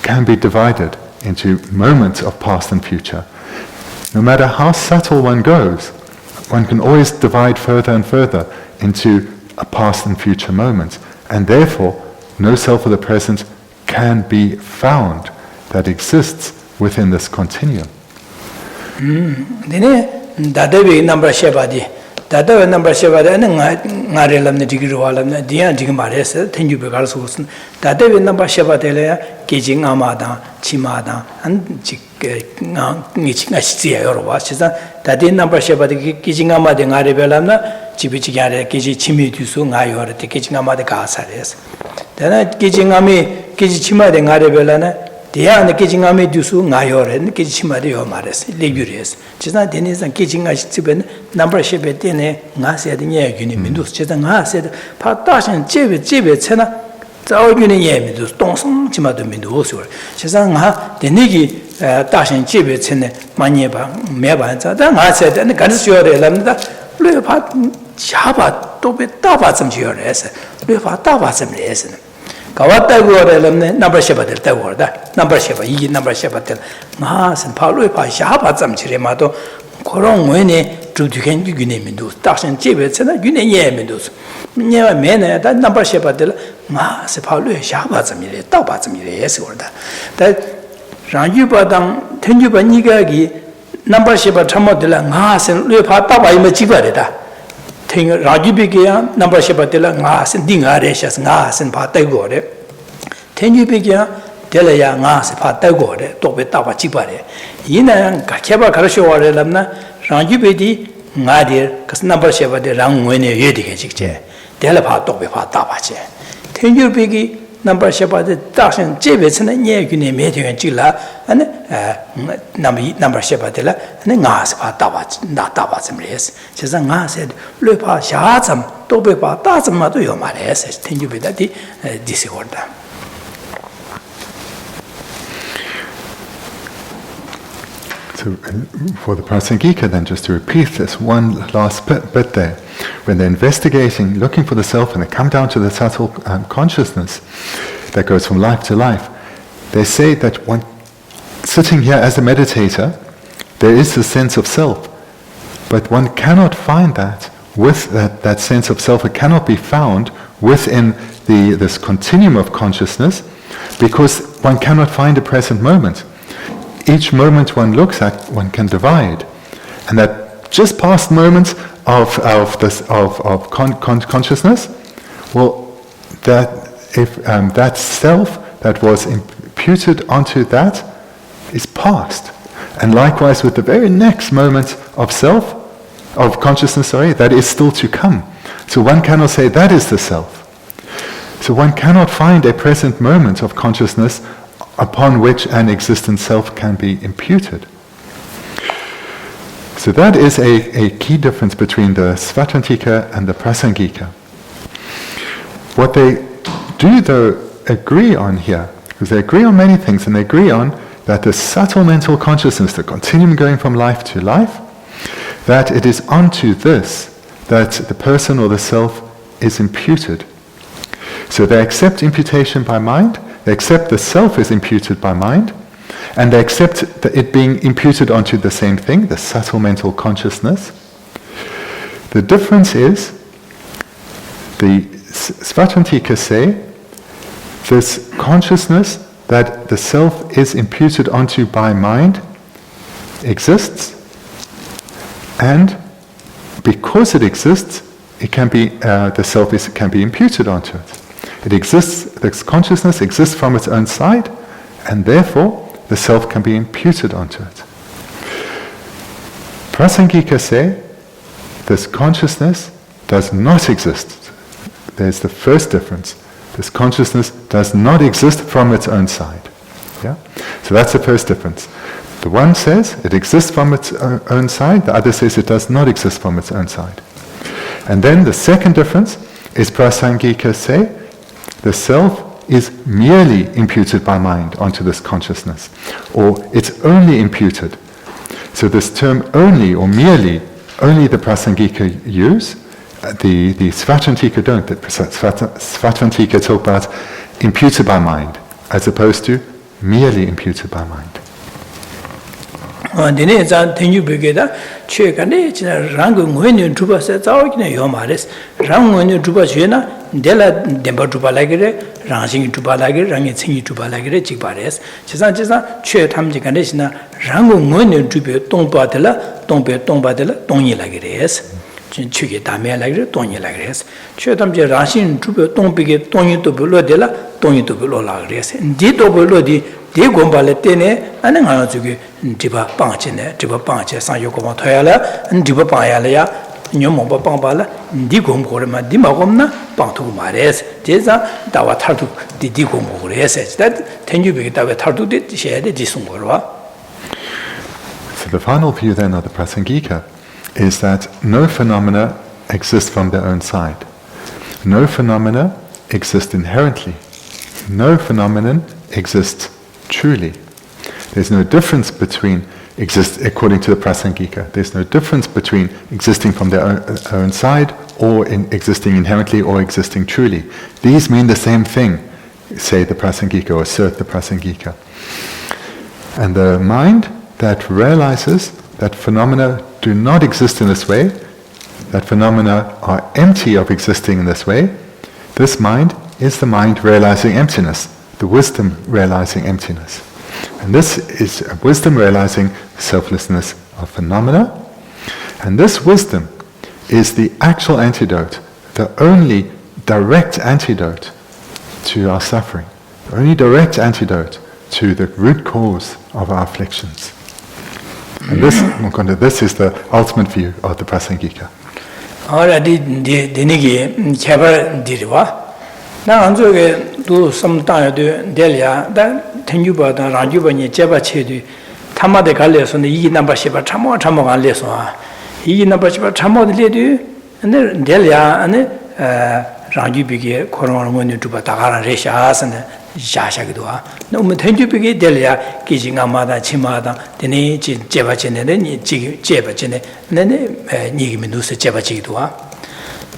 can be divided into moments of past and future. No matter how subtle one goes, one can always divide further and further into a past and future moment, and therefore no self of the present can be found that exists within this continuum. Dada number Shavada and Narelam the Digrualam, Dia Digmares, Tenjubigal Susan, Dada number Shavadela, Gijing Amada, Chimada, and Nichia or Washita, Dadi number Shavadi, Gijing Amada, Narebelamna, Chibichigare, Giji Chimitusu, Nayor, the Gijing Amada Gasares. Then Gijing Ami, Gijichima, the Narebelana. Dia and the kitchen army do so, Nayor and Kichima de Omares, Ligurius. Chesna Denis and kitchen Ashtiben, number ship at dinner, Nasa de Unimindus, Chetan said, Patash and Jibit, Sena, the Organimidus, Donson, Chimadumindus, Chesan, the Nigi, Dash and Jibit, and Maniaba, Meba, then I said, and the Gansio de Lambda, Leopat, Chaba, Tobi, Tabatsam Jures, Leopat Tabatsam lesson. Kawata Gorel, number Shepherd, the word, number Shepherd, E number Shepherd, Mas and Paulo Shabatsam Chiremato, Coron Wene, Druducan Unimindus, Dash and Jibets and Unimindus. Never men at that number Shepherd, Mas Paulo Shabatsam, Tabatsam, yes, or that Ranjubadam, Tenjuba Nigagi, number Shepherd Tamodilla, Mas and Leopataba Imachivareta. Rajubigia, number Shebatilla, Nas and Dingareshas, Nas and Patagore. Tenubigia, Delaya, Nas, Patagore, Tobetava Chipare. Yina, Kakeba Karasho or Lamna, Ranjubidi, Nadir, Casnumber Sheba de Rangwene Yedic, Delapa Tobepa Tabache. Tenubigi, number Sheba de Dash and Jibits and Yaguni Metu and Chilla, and number Shebatilla, and Nas Patabach, not Tabatsam. Chesanga said, Lupa Shatsam, Tobepa, Tatsam Matuyo Mares, Tenubidati, disorder. So for the Prasangika then, just to repeat this one last bit there, when they're investigating, looking for the self, and they come down to the subtle consciousness that goes from life to life, they say that one sitting here as a meditator, there is a sense of self, but one cannot find that with that sense of self. It cannot be found within this continuum of consciousness, because one cannot find a present moment. Each moment one looks at, one can divide, and that just past moment of consciousness, well, that if that self that was imputed onto that is past, and likewise with the very next moment of consciousness, that is still to come. So one cannot say that is the self. So one cannot find a present moment of consciousness upon which an existent self can be imputed. So that is a key difference between the Svatantika and the Prasangika. What they do though agree on here, because they agree on many things, and they agree on that the subtle mental consciousness, the continuum going from life to life, that it is onto this that the person or the self is imputed. So they accept imputation by mind, they accept the self is imputed by mind, and they accept it being imputed onto the same thing, the subtle mental consciousness. The difference is, the Svatantika say, this consciousness that the self is imputed onto by mind exists, and because it exists, it can be the self can be imputed onto it. It exists. This consciousness exists from its own side, and therefore the self can be imputed onto it. Prasangika say this consciousness does not exist. There's the first difference. This consciousness does not exist from its own side. Yeah? So that's the first difference. The one says it exists from its own side, the other says it does not exist from its own side. And then the second difference is Prasangika say the self is merely imputed by mind onto this consciousness, or it's only imputed. So this term only or merely, only the Prasangika use, the Svatantika don't. The Svatantika talk about imputed by mind, as opposed to merely imputed by mind. Dine zan tenyu begeda chue kane china rangu ngwenyu drupa se zao kine yo mares rangu ngwenyu drupa chue na dela demba drupa lagire rangshingi drupa lagire rangi tsingi drupa lagire chikpares chisa chue tamji kane china rangu ngwenyu drupa tongpa dela tongyi lagire es chuge damya lagire tongyi lagire es chue tamji rangshingi drupa tongpige tongyi tobo lo dela tongyi tobo lo lagire es di tobo lo di 디 곰발에 때네 아는 거 저기 디바 빵치네 디바 빵치 상요고마 토야라 디바 빵야라야 녀모바 빵발라 디 곰고르마 디마곰나 빵투고 말레스 제자 다와 탈투 디 곰고르에세 다 텐주비게 다와 탈투 디 셰데 디송고르와. So the final view then of the Prasangika is that no phenomena exist from their own side. No phenomena exist inherently. No phenomenon exists truly. There's no difference between according to the Prasangika, there's no difference between existing from their own side or existing inherently or existing truly. These mean the same thing, say the Prasangika, or assert the Prasangika. And the mind that realizes that phenomena do not exist in this way, that phenomena are empty of existing in this way, this mind is the mind realizing emptiness, the wisdom realizing emptiness. And this is a wisdom realizing selflessness of phenomena. And this wisdom is the actual antidote, the only direct antidote to our suffering, the only direct antidote to the root cause of our afflictions. And this is the ultimate view of the Prasangika. 나 안쪽에 또 섬다야도 델야 다 tenju바다 라주바니 제바체도 타마데 갈래서는 이 넘버 10바 참모 갈래서 이 넘버 10바 참모들이도 근데 델야 안에 라주비게 코로나몬이 두바 다가라 레샤스네 야샤기도와 너무 텐주비게 될야 기징아마다 치마다 되니 제바체네 제바체네 네네 니기면 누스 제바치기도와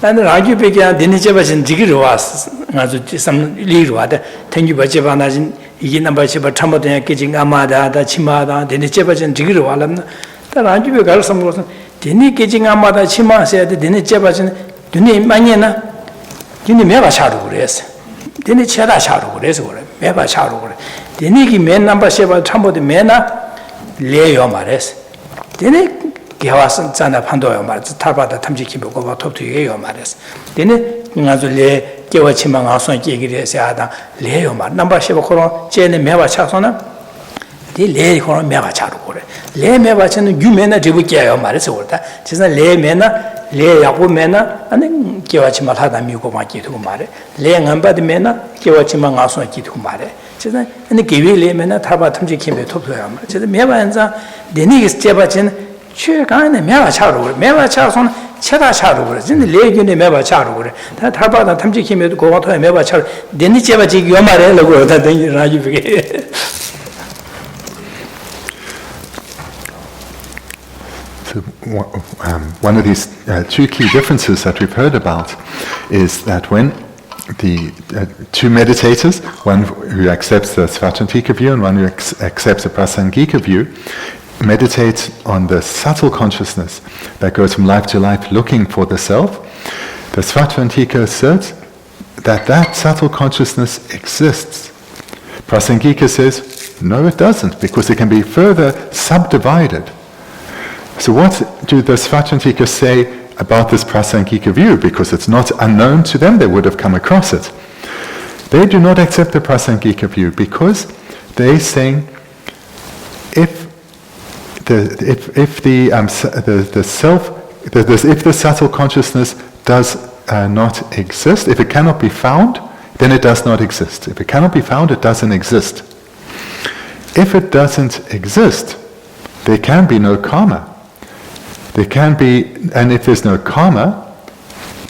나는 라주비게 되니 제바친 지기로 왔어 아주 참 리로와데 텐주바제바나진 이게 남바시바 참모된 기징아마다 치마다 되니 제바친 지기로 와람나 다 라주비 가르섬으로서 되니 기징아마다 치마세야 되니 제바친 되니 많이나 되니 매가 차로 그랬어 되니 체다 차로 그래서 그래 매바 차로 그래 되니기 맨 넘버 세바 참모데 매나 레요 말했어 되니 개와선 자나 판도요 말했어 타바다 탐지키 보고 봐 톱투예요 말했어 되니 ngazu le kewa chima nga son ki gire se ada le yo ma number sheba koron che ne meba cha sona di le koron meba cha ro kore le meba chen yu mena debu kya yo ma re so ta chisa le mena le ya bu mena ane kewa chima la da mi ko ma ki tu ma re le ngamba de mena kewa chima nga son ki tu ma re chisa ane kewi le mena thaba thamji kimbe thop so ya ma chisa meba enza deni is cheba chen che ka ne meba cha ro meba cha son 체다 차로 그래. 진짜 레기네 매바 차로 그래. 다 타바다 탐지키면도 고가토에 매바 차로. 데니 제바지 요 말해라고 다 되니 라지비게. So one of these two key differences that we've heard about is that when the two meditators, one who accepts the Svatantika view and one who accepts the Prasangika view, meditate on the subtle consciousness that goes from life to life looking for the self, the Svatantika asserts that that subtle consciousness exists. Prasangika says, no it doesn't, because it can be further subdivided. So what do the Svatantika say about this Prasangika view? Because it's not unknown to them, they would have come across it. They do not accept the Prasangika view because they're saying if the subtle consciousness does not exist, if it cannot be found, then it does not exist. If it cannot be found, it doesn't exist. If it doesn't exist, there can be no karma. And if there's no karma,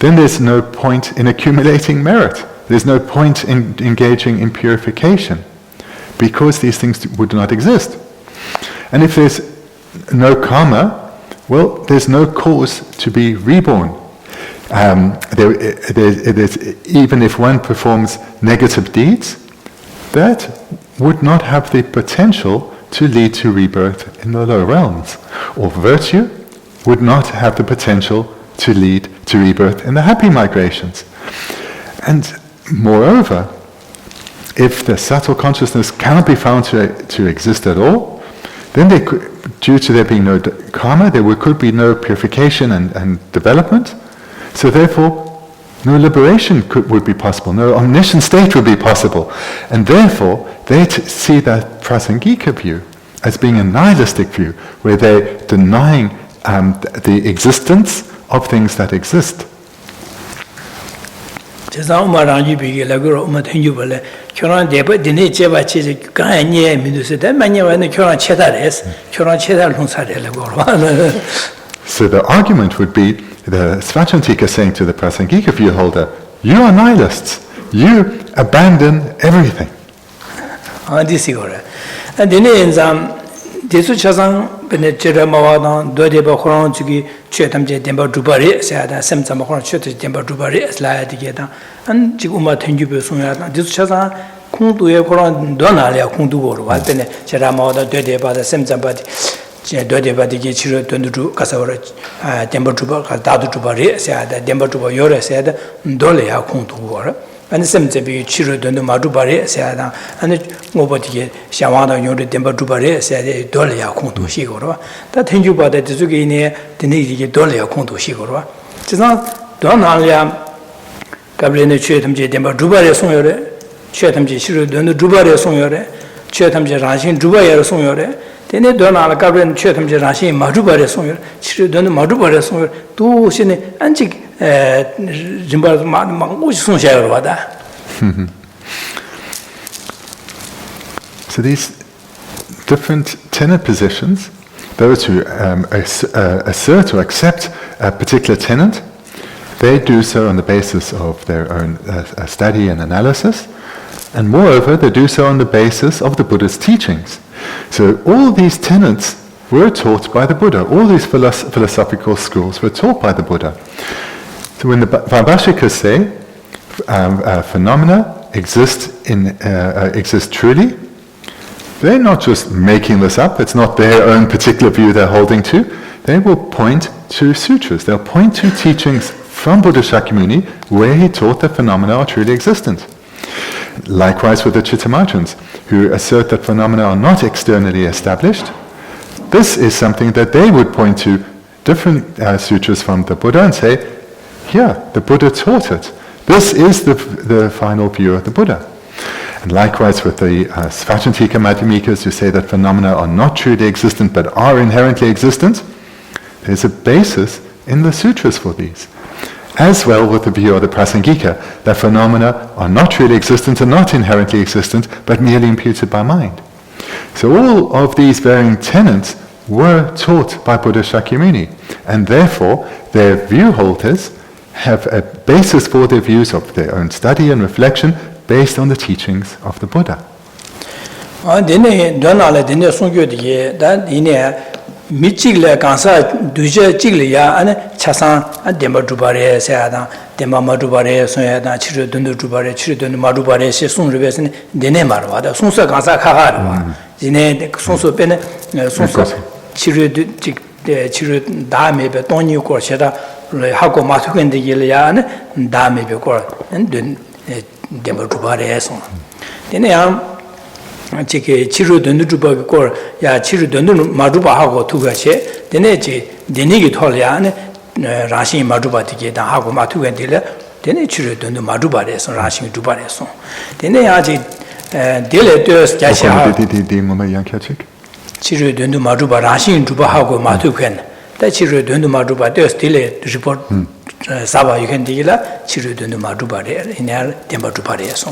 then there's no point in accumulating merit. There's no point in engaging in purification, because these things would not exist. And if there's no karma, well, there's no cause to be reborn. Even if one performs negative deeds, that would not have the potential to lead to rebirth in the lower realms. Or virtue would not have the potential to lead to rebirth in the happy migrations. And moreover, if the subtle consciousness cannot be found to exist at all, then due to there being no karma, there could be no purification and development. So therefore, no liberation would be possible, no omniscient state would be possible. And therefore, they see that Prasangika view as being a nihilistic view, where they're denying the existence of things that exist. So the argument would be the Svatantika saying to the Prasangika view holder, you are nihilists, you abandon everything. Desu chasang bene chera mawadang dode ba khurang chugi chetamje demba dubare sayada semtsama khurang chete demba dubare slaya digeda an ji uma thenju be sungya da desu chasang khungdu ye khurang dona le khungdu bor wa bene chera mawada dode ba da semtsama di je dode ba di chiro dondu du kasawara demba duba ka dadu dubare sayada demba duba yore sayada dole ya khungdu bor and semtse chiro dondu madubare sayada and ngoboti shawada yore demba dubare sayade dole ya khungdu shigoro ta thenju ba de zuge ne dine dige dole ya khungdu shigoro 지상 donalya 가브레네 최탐제 demba dubare 송요래 최탐제 시로 dondu dubare 송요래 최탐제 라신 dubare 송요래 데네 donal 가브레네 최탐제 라신 마두바레 송요래 시로 dondu 마두바레 송요래 또 신에 안직 So these different tenet positions, those who assert or accept a particular tenet, they do so on the basis of their own study and analysis. And moreover, they do so on the basis of the Buddha's teachings. So all these tenets were taught by the Buddha. All these philosophical schools were taught by the Buddha. So when the Vaibhashikas say phenomena exist truly, they're not just making this up. It's not their own particular view they're holding to. They will point to sutras. They'll point to teachings from Buddha Shakyamuni where he taught that phenomena are truly existent. Likewise with the Chittamatans, who assert that phenomena are not externally established. This is something that they would point to different sutras from the Buddha and say, here, the Buddha taught it. This is the final view of the Buddha. And likewise with the Svajantika Madhyamikas, who say that phenomena are not truly existent but are inherently existent, there's a basis in the sutras for these. As well with the view of the Prasangika, that phenomena are not truly existent and not inherently existent, but merely imputed by mind. So all of these varying tenets were taught by Buddha Shakyamuni, and therefore their view holders have a basis for their views of their own study and reflection based on the teachings of the Buddha. 미치gle 간사 두제 찌글이야 아니 차상 데마 두바레 세야다 데마 마두바레 소야다 치르 돈도 두바레 치르 돈도 마두바레 시 송르베스니 데네 마르와다 송서 간사 카가르와 지네 송서 베네 송서 치르 치르 다음에 베 돈이 고셔다 하고 마투겐데 일이야 아니 다음에 베고 데마 두바레 송 데네야 지게 치료 된도 주바고 걸 야 치료 된도 마두바 하고 두가체 되네 지 되니기 털야네 라신 마두바 되게 다 하고 마투게 되래 되네 치료 된도 마두바래서 라신 두바래서 되네 아직 딜레 되스 자샤 치료 된도 마두바 라신 두바 하고 마투게 다 치료 된도 마두바 되스 딜레 리포트 사바 유캔디라 치료 된도 마두바래 이날 템바 두바래서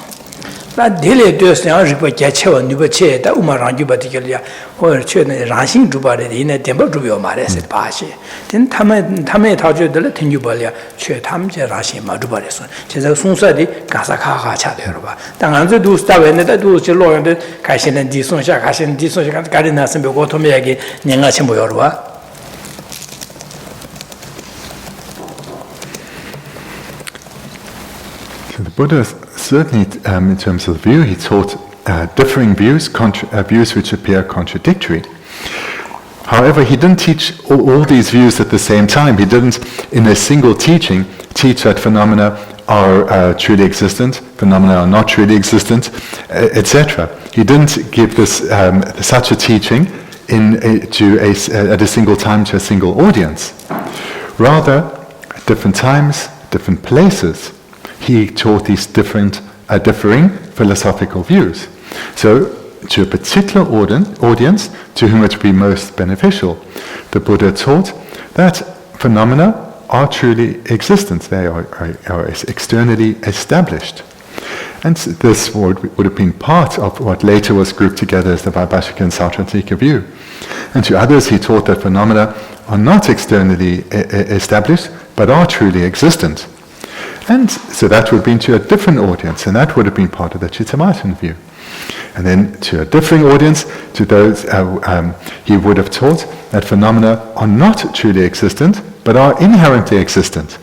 나 딜레 되스냐 리포 자체와 누버체 다 우마랑주 바티결이야 어 최네 라신 두바래 이네 템바 두비오 말해서 바시 된 탐에 타주들 텐주발이야 최 탐제 라신 마두바래서 제가 순서디 가사카가 차대로 봐 당한저 두스타베네다 두실로인데 가시는 디송샤 가시는 디송샤 가리나서 뭐 도미야기 냥아치 모여로 봐 The Buddha certainly, in terms of view, he taught differing views, views which appear contradictory. However, he didn't teach all these views at the same time. He didn't, in a single teaching, teach that phenomena are truly existent, phenomena are not truly existent, etc. He didn't give this such a teaching at a single time to a single audience. Rather, at different times, different places, he taught these differing philosophical views. So, to a particular audience to whom it would be most beneficial, the Buddha taught that phenomena are truly existent, they are externally established. And this would have been part of what later was grouped together as the Vaibhashika and Svajantika view. And to others he taught that phenomena are not externally established, but are truly existent. And so that would have been to a different audience, and that would have been part of the Chittamatan view. And then to a differing audience, to those he would have taught that phenomena are not truly existent, but are inherently existent.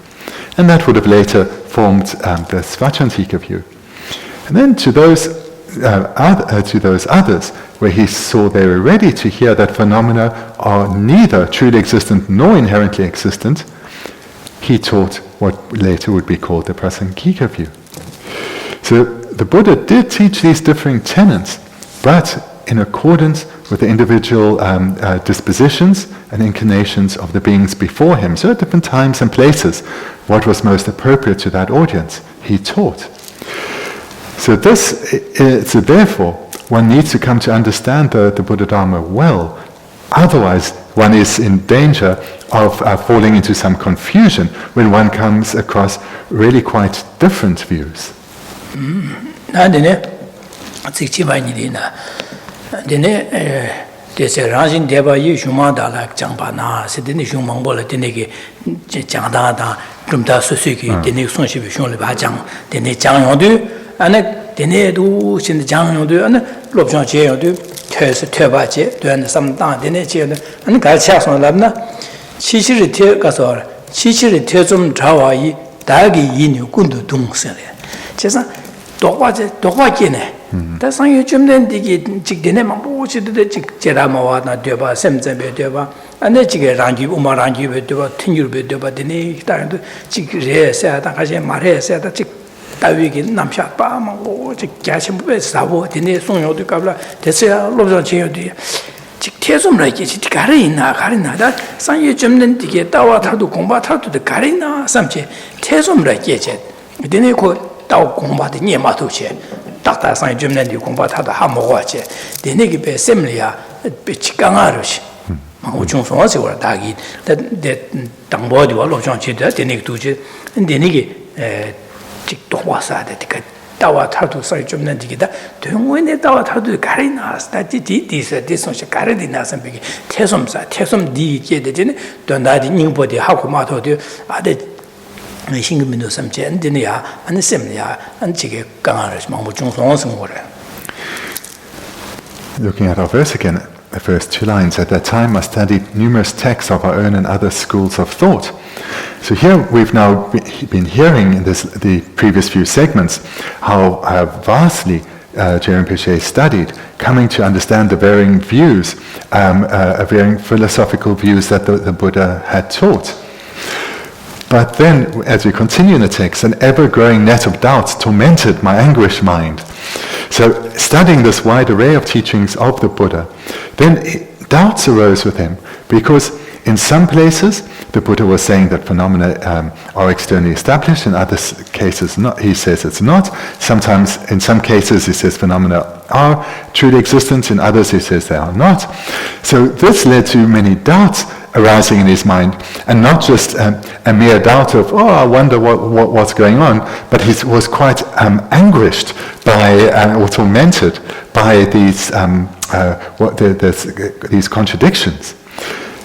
And that would have later formed the Svajantika view. And then to those others, where he saw they were ready to hear that phenomena are neither truly existent nor inherently existent, he taught what later would be called the Prasangika view. So the Buddha did teach these differing tenets, but in accordance with the individual dispositions and inclinations of the beings before him. So at different times and places, what was most appropriate to that audience, he taught. So therefore, one needs to come to understand the Buddha Dharma well. Otherwise, one is in danger of falling into some confusion when one comes across really quite different views. 데네도 신 장용도 안 롭상 제용도 퇴서 퇴바제 되는 삼당 데네 제는 안 갈차서 랍나 시시를 퇴 가서 시시를 퇴좀 자와이 다기 인유 군도 동서래 제가 도과제네 다상이 좀된 디기 직되네 막보시도 직제라마와나 되바 셈zembe 되바 안에 지게 랑기 우마랑기 되바 튕유베 되바 되네 다른도 직레세야 다가제 말해세야 직 다위기 남샤 빠망고 직 자신부에 사고 되네 송요도 갑라 됐어야 로브상 제요도 직 태좀라기 직 가리나 다 상이 좀된 디게 따와 타도 공부 타도 가리나 삼체 태좀라기 제 되네 고 따오 공부도 니마도체 딱딱상이 좀는데 공부하다 하모가지 되네기 배 셈리아 배 직강하르시 뭐 중소화서 와 다기 데 당보디 와 로장치다 되네기 두지 되네기 직도화사데 그 따와 타도 사이 좀는데기다 동원에 따와 타도 가리나스다 디디디서 디선시 가르디나서 비기 태솜 디게 되네 돈다디 닝보디 하고 마도디 아데 신금민도 삼체 안되냐 안 셈냐 안지게 강하르지 뭐 중성성 거래. Looking at our verse again, the first two lines, at that time I studied numerous texts of our own and other schools of thought. So here we've now been hearing in the previous few segments how vastly Rinpoche studied, coming to understand the varying views, varying philosophical views that the Buddha had taught. But then, as we continue in the text, an ever-growing net of doubts tormented my anguished mind. So, studying this wide array of teachings of the Buddha, then doubts arose with him, because in some places the Buddha was saying that phenomena are externally established, in other cases not. He says it's not. Sometimes, in some cases, he says phenomena are truly existent, in others he says they are not. So this led to many doubts arising in his mind, and not just a mere doubt of, I wonder what's going on, but he was quite anguished by, or tormented by these contradictions.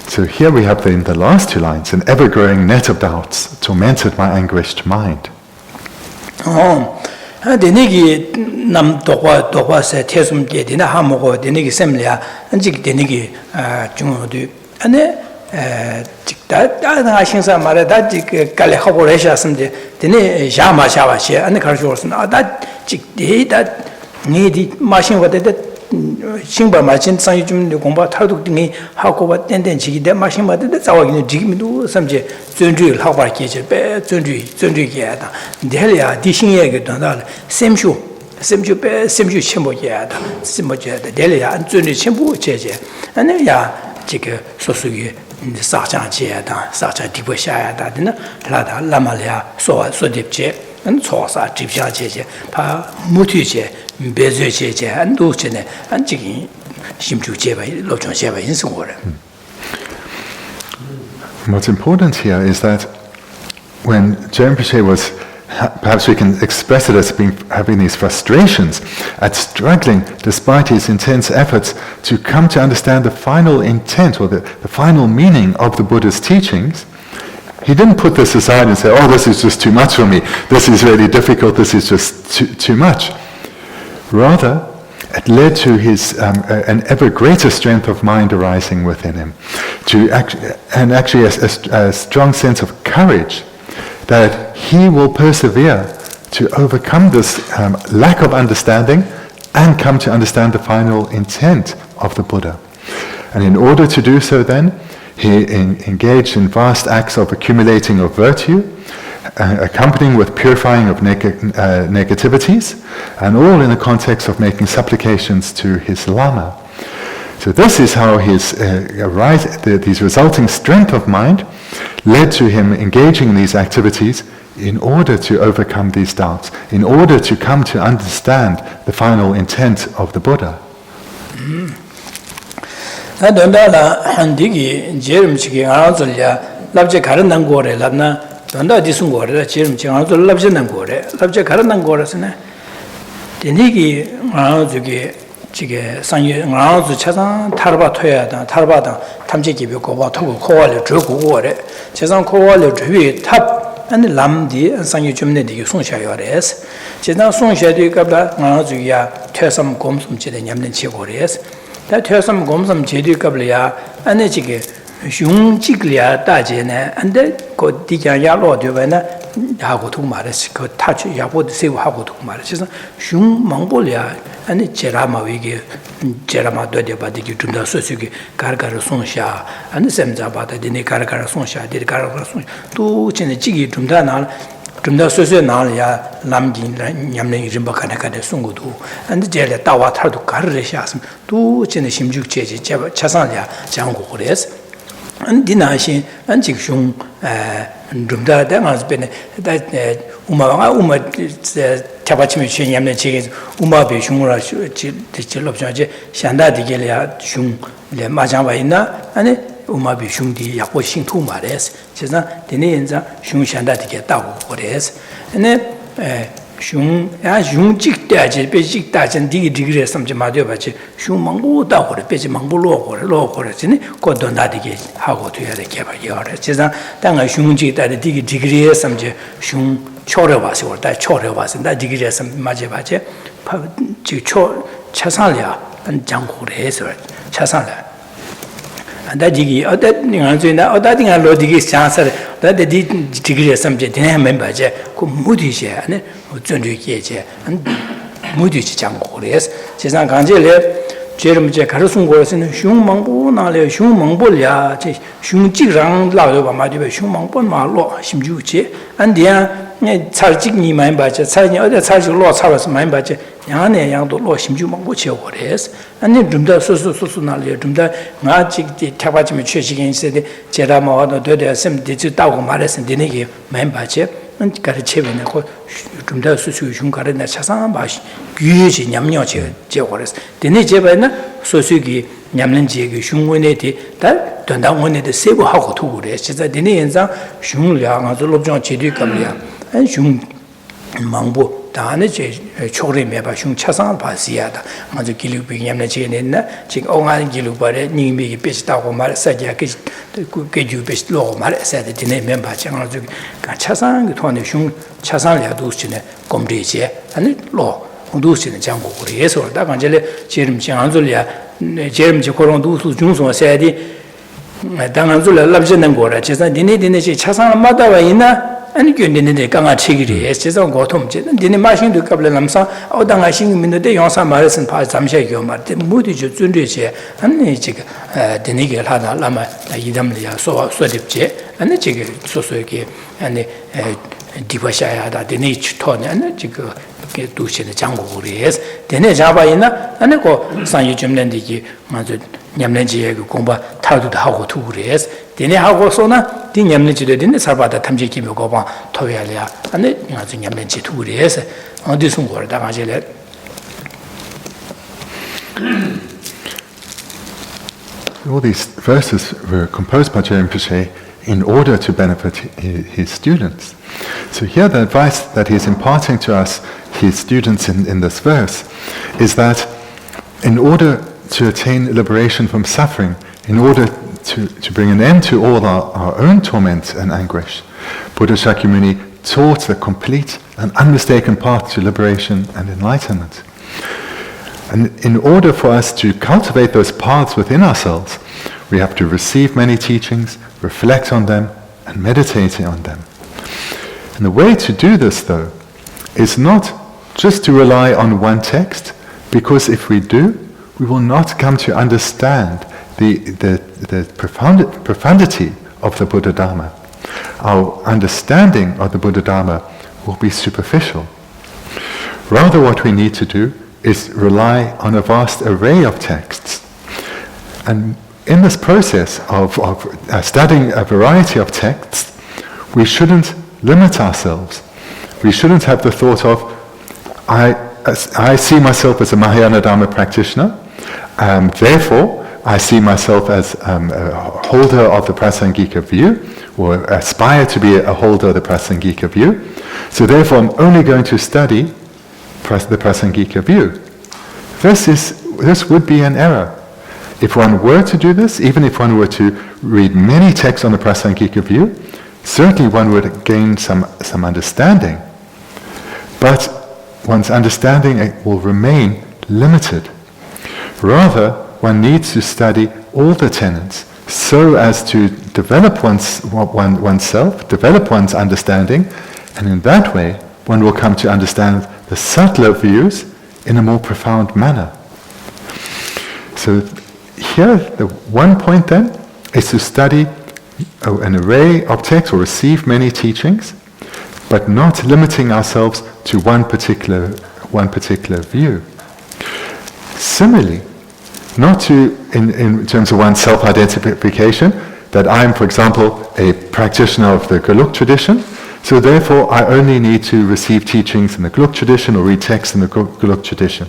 So here we have in the last two lines, an ever-growing net of doubts tormented my anguished mind. 데니기 남 도과 세 태숨게 되나 하모고 데니기 셈리아 안직 데니기 중어도 안에 직다 신사 말에다 직 갈래 하고 레샤스인데 데니 샤마샤와시 안에 가르쳐서는 아다 직데다 니디 마신 거데 신바 마친 상이 좀 공부 타도 등이 하고 봤던데 지기데 마신 받는데 자와기는 지금도 삼제 전주를 하고 계실 배 전주기야다 델이야 디신이에게 don다 셈슈 첨부기야다 셈부지야다 델이야 전주 첨부 제제 아니야 지금 소수기 사장지야다 사장 디보샤야다 되나 라다 라말이야 소딥제 초사 집샤제제 파 무티제 배제제제 안도체네 안지기 심주제바 로정제바 인성거래. What's important here is that when Rinpoche was, perhaps we can express it as having these frustrations at struggling despite his intense efforts to come to understand the final intent or the final meaning of the Buddha's teachings, he didn't put this aside and say, this is just too much for me, this is really difficult, this is just too much. Rather, it led to an ever greater strength of mind arising within him, and actually a strong sense of courage that he will persevere to overcome this lack of understanding and come to understand the final intent of the Buddha. And in order to do so then, he engaged in vast acts of accumulating of virtue, accompanying with purifying of negativities, and all in the context of making supplications to his Lama. So this is how these resulting strength of mind led to him engaging in these activities in order to overcome these doubts, in order to come to understand the final intent of the Buddha. donda handigi jerum chigi anzulya labje karandan gore labna donda disun gore jerum chigi anzul labje nan gore labje karandan gore sene denigi anzugi chige 상이 안zu 차상 타르바 토야다 타르바다 탐지기 벽고 봐 토고 코발을 주고 gore 차상 코발을 주위 탑 and lam di Sangyu Chumne di Songsha Yores. China Songsha di Kabla, Nazuya, Tersam Gomsum Chile Yamden Chigores. That Tersam Gomsum Chedi Kablia, and the Chigi, Shung Chiglia, Dajene, and the Kodikan Yalo Duvena, Hago to Maris, could touch Yabo say Hago to Maris. Shung Mongolia, and the Jerama Wigi, Jerama Dode Badiki Tunda Susuki, Karkara Songsha, and the Semzabata, the Karkara Songsha, the Karkara Songsha, two Chinachigi Tundanal, Tunda Susunalia, Lamgin, Yamling Rimbakanaka, the Sungudu, and the Jella Tawa Tardu Karishasm, two Chinashimju Chasalia, Jangores. And Dinashi and Chikshung Dumda, that has been that Uma Tabachimi Yamna chickens, Uma Bishungura, the Chilopjaje, Shanda de Gelia, Shung, Le Majawaina, and Uma Bishung di Yaposhin Tumares, Chesna, the Nenza, Shung Shanda to get out what is, and then Shung, as Jung Chik Daji, Basic Dach and degree some Jamadobachi, Shung Mango Dao, the Basic Mangulo or Law or got done that again, how to the Kaba Yard. Chesna, Tanga Shung Jik that the degree some Shung Chorevas or that Chorevas and that degree some Majabache, Chasalia and Jango Reser, Chasalia. And that digi, or that thing I load the chance that the degree of some didn't remember, could moody share, and Junji and moody Changores. Chesan Gangele, Jerem Jacarasun was in Shung Mango, Nale, Shung Mongolia, Shung Jirang, Lao, Madiba, Shung Mango, Malo, Shimjuche, and the Sarjigni mind budget, Sarjing other Sarjing law, Saras mind budget, Yane, Yang, Law, Shimju Mangoche, what is, and then Dumda Susunalia, Dumda, Magic, the Tabachim Church against the Jerama, or the Sem Digital Maris and Dinigi, mind budget, and got a chevin, Dumda Susu, Junkarina, Chasan Bash, Guji, Yamyoche, Jewars, the Nijabana, Sosugi, Yamlenji, Shungwineti, that don't want the same how to rest, that the Nienza, Shung Liang, the Lobsang Chidu Kablia, and Shung Mambo. Chori meba shung chasan pasiada mazu gilu bi yamna chenena ching ongan gilu bare ningmi pech ta ko mar sa ja ke ju pech lo mar sa de ne memba chang zu ka chasan ge thone shung chasan ya du chine komri che ani lo du chine jang ko re so da kan jele jerim chang zu ya jerim ji koron du su jung so sa di dang zu la lab jen nang go ra chasan dine che chasan ma da wa ina and you didn't come at Chigri, as is on Gotham. Didn't machine to couple Lamsa, or Dangashing in the day on some Marison Pass, some shake your mat, the moody Jundice, and the chick, the nigger had a Lama, Idamlia, so sweaty chair, and the chick, so and the Divashaya, the niche tone, and the chick get to the jungle is. The Nejabaina, and the go San Yamlandi, Yamlanji, Gomba, Tadu the Hago two rays. Dine hago sona, din yamlenchi de dine sarbata tamji kimi goba toyalia, and the yamlenchi two days on this one word. All these verses were composed by Jem Piche in order to benefit his students. So here the advice that he's imparting to us, his students in this verse, is that in order to attain liberation from suffering, in order to bring an end to all our own torment and anguish, Buddha Shakyamuni taught the complete and unmistaken path to liberation and enlightenment. And in order for us to cultivate those paths within ourselves, we have to receive many teachings, reflect on them, and meditate on them. And the way to do this, though, is not just to rely on one text, because if we do, we will not come to understand the profundity of the Buddha Dharma. Our understanding of the Buddha Dharma will be superficial. Rather, what we need to do is rely on a vast array of texts. And in this process of studying a variety of texts, we shouldn't limit ourselves. We shouldn't have the thought of, I see myself as a Mahayana Dharma practitioner, therefore I see myself as a holder of the Prasangika view, or aspire to be a holder of the Prasangika view, so therefore I'm only going to study the Prasangika view. This would be an error. If one were to do this, even if one were to read many texts on the Prasangika view, certainly one would gain some understanding, but one's understanding will remain limited. Rather, one needs to study all the tenets so as to develop oneself, develop one's understanding, and in that way one will come to understand the subtler views in a more profound manner. So here, the one point then is to study an array of texts or receive many teachings, but not limiting ourselves to one particular view. Similarly, not to, in terms of one's self-identification, that I am, for example, a practitioner of the Geluk tradition, so therefore I only need to receive teachings in the Geluk tradition or read texts in the Geluk tradition.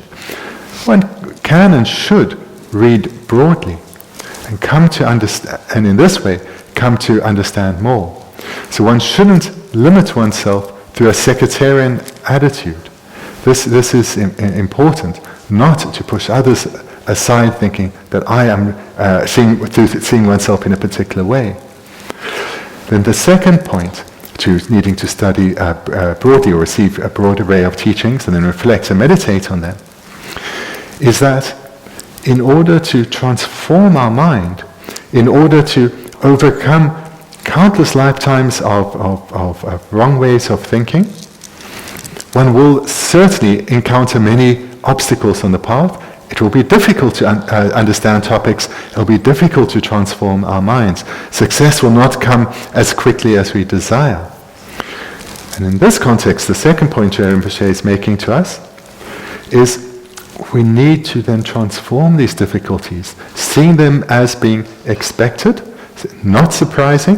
One can and should read broadly and come to understand, and in this way come to understand more. So one shouldn't limit oneself through a sectarian attitude. This is important, not to push others aside thinking that I am seeing oneself in a particular way. Then the second point to needing to study broadly or receive a broad array of teachings and then reflect and meditate on them is that in order to transform our mind, in order to overcome countless lifetimes of wrong ways of thinking, one will certainly encounter many obstacles on the path. It will be difficult to understand topics. It will be difficult to transform our minds. Success will not come as quickly as we desire. And in this context, the second point Rinpoche is making to us is we need to then transform these difficulties, seeing them as being expected, not surprising,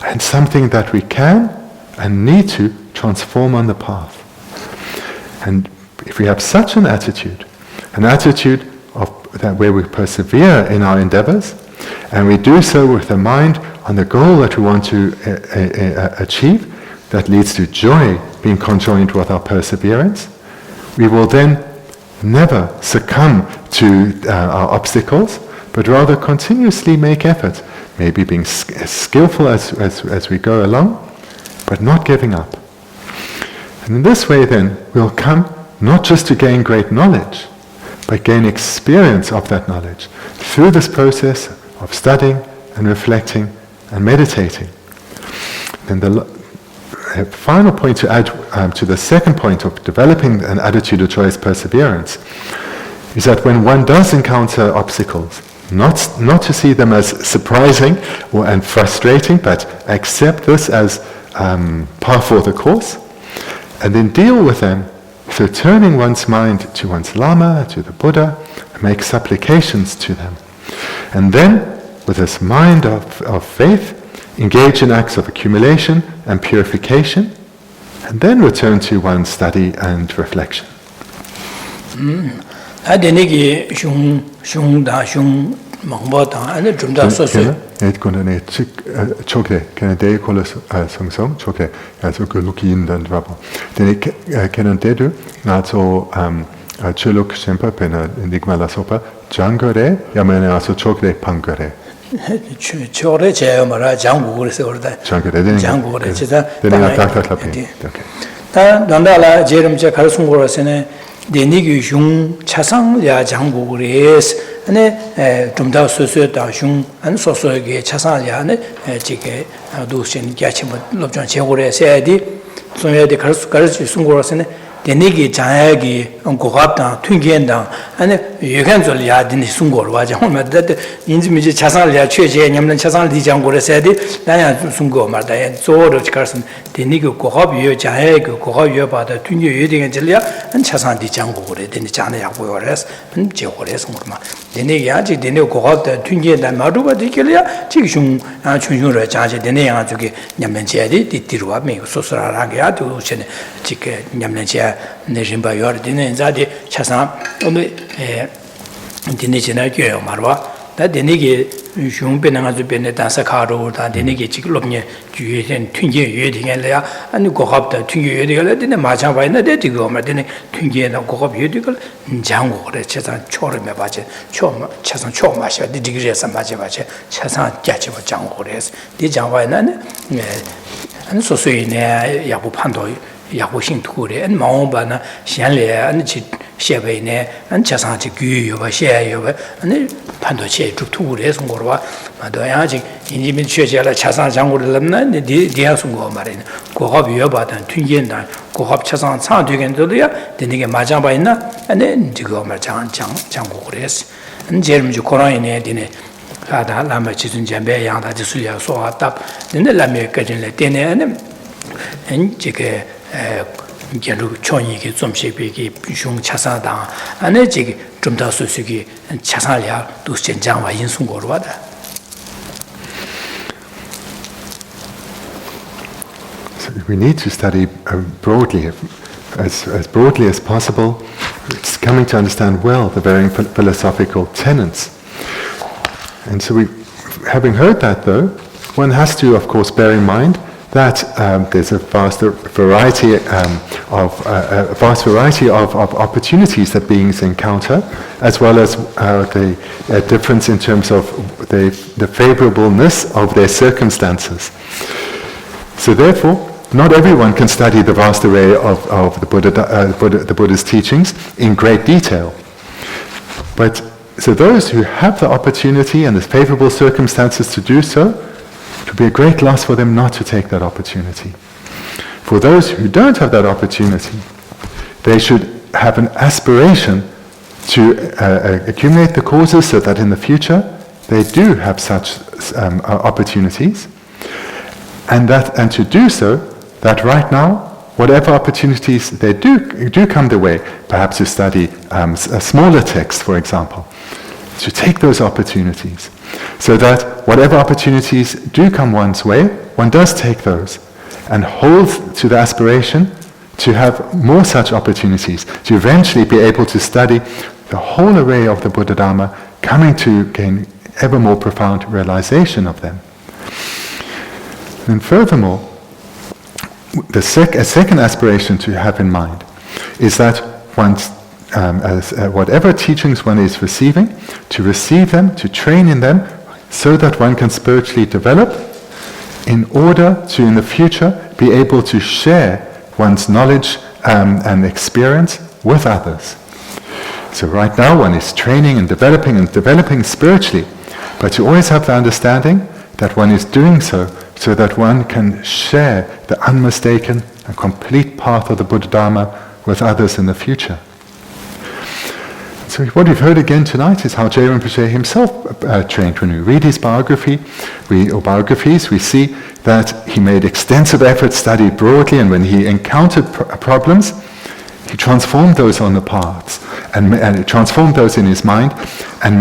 and something that we can and need to transform on the path. And if we have such an attitude of that where we persevere in our endeavors, and we do so with a mind on the goal that we want to achieve, that leads to joy being conjoined with our perseverance, we will then never succumb to our obstacles, but rather continuously make effort, maybe being as skillful as we go along, but not giving up. And in this way then, we'll come not just to gain great knowledge, but gain experience of that knowledge through this process of studying and reflecting and meditating. Then the final point to add to the second point of developing an attitude of joyous perseverance is that when one does encounter obstacles, not to see them as surprising and frustrating, but accept this as par for the course, and then deal with them through turning one's mind to one's Lama, to the Buddha, and make supplications to them. And then, with this mind of faith, engage in acts of accumulation and purification, and then return to one's study and reflection. Chore che mara jangu gure se orda jangu gure che da ta dandala jerum che kharsun gora sene deni gi jung chasang ya jangu gure ane dumda soso da jung an soso ge chasang ya ne jige do shin ya chi lobjang che gure se di sonye de kharsu sun gora sene deni gi jaya gi gohab da twingen da ane yugan zol ya deni sun gora wa ja homa da 인지 미지 차상을 최제 냠는 차상을 디장고를 해야지 나야 순고 말다 저로 지가선 데니고 고합이요 자해 그 고합이요 받아 튕겨 여되게 질려 한 차상 디장고 그래 데니 자네 약고요래서 한 제고래서 뭐마 데니 야지 데니 고합다 튕겨다 마루가 디길이야 지금 춘중으로 자제 데니 양 저기 냠는 제디 디디로와 메고 소소라라게 아도 전에 지게 냠는 제 내림바 요르 데니 자디 차상 오늘 데니 지나 교요 말와 다 되니게 흉변나가지고 변에 단사카로 다 되니게 지글롭냐 주의된 튕겨 유예되게래야 아니 고갑다 튕겨 유예되게 되네 마찬가지나 되고 말되네 튕겨나 고갑 유예되게 장고 그래 최선 초름에 맞지 초 최선 초 마셔 디그리에서 맞지 최선 깨지 장고 그래서 이 장와는 안 소소이네 야부 판도 야부 신투래 안 마음바나 현래 안지 셰베네 안 차상지 규요바 셰요바 아니 판도체 죽투래 송거와 마도야지 인지민 취재라 차상 장고를 넘나 디야 송거 말이네 고합 위여바단 튕긴다 고합 차상 상되겐도야 되게 맞아 봐 있나 아니 지금 말 장고 그랬어 안 제름지 코로나에 되네 가다 라마 지순 잠배 양다 지술야 소아답 근데 라메까지는 되네 안 지게 견루 총이기 좀씩비기 흉 차사다 안에 지기 좀 더 수수기 차사랴 또 현장과 인송고로 와다. So we need to study broadly, as broadly as possible. It's coming to understand well the varying philosophical tenets. And so having heard that though, one has to of course bear in mind that there's a vast variety of opportunities that beings encounter, as well as the difference in terms of the favorableness of their circumstances. So therefore, not everyone can study the vast array of the Buddha's teachings in great detail. But so those who have the opportunity and the favorable circumstances to do so, it would be a great loss for them not to take that opportunity. For those who don't have that opportunity, they should have an aspiration to accumulate the causes so that in the future they do have such opportunities, and to do so, that right now, whatever opportunities they do come their way, perhaps to study a smaller text, for example, to take those opportunities, so that whatever opportunities do come one's way, one does take those, and hold to the aspiration to have more such opportunities, to eventually be able to study the whole array of the Buddha Dharma, coming to gain ever more profound realization of them. And furthermore, a second aspiration to have in mind is that one's whatever teachings one is receiving, to receive them, to train in them, so that one can spiritually develop, in order to in the future be able to share one's knowledge and experience with others. So right now one is training and developing spiritually, but you always have the understanding that one is doing so that one can share the unmistaken and complete path of the Buddha Dharma with others in the future. So what we've heard again tonight is how Je Rinpoche himself trained. When we read his biographies, we see that he made extensive efforts, studied broadly, and when he encountered problems, he transformed those on the paths, and transformed those in his mind, and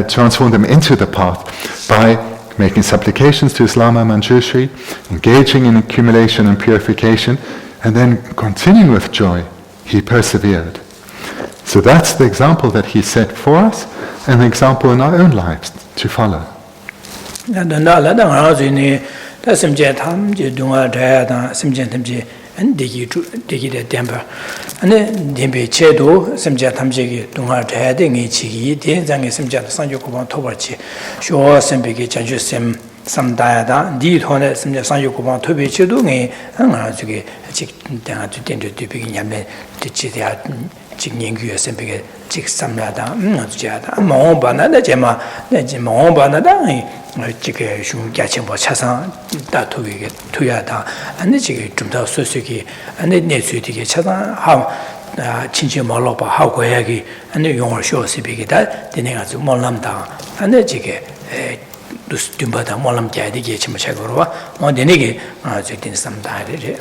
transformed them into the path by making supplications to his Lama Manjushri, engaging in accumulation and purification, and then continuing with joy, he persevered. So that's the example that he set for us, and the example in our own lives to follow. samdaya di thone simja sanyu kubang tobe chedu nge nga zuge chik danga tu tendo tubi nyamne tichi ya chik nyingyu sempege chik samla da nga zuja da maomba na da jema maomba na da chik shung gyachenpo chasan da tubi tuya da ane chik jumta sosuki ane nesu dige chasan ha 친지 말로바 하고 해야기 안에 용을 쇼스비게 다 되네가 좀 몰람다 안에 지게 둠바다 몰람 자디게 좀 책으로와 뭐 되네게 저긴 삼다래.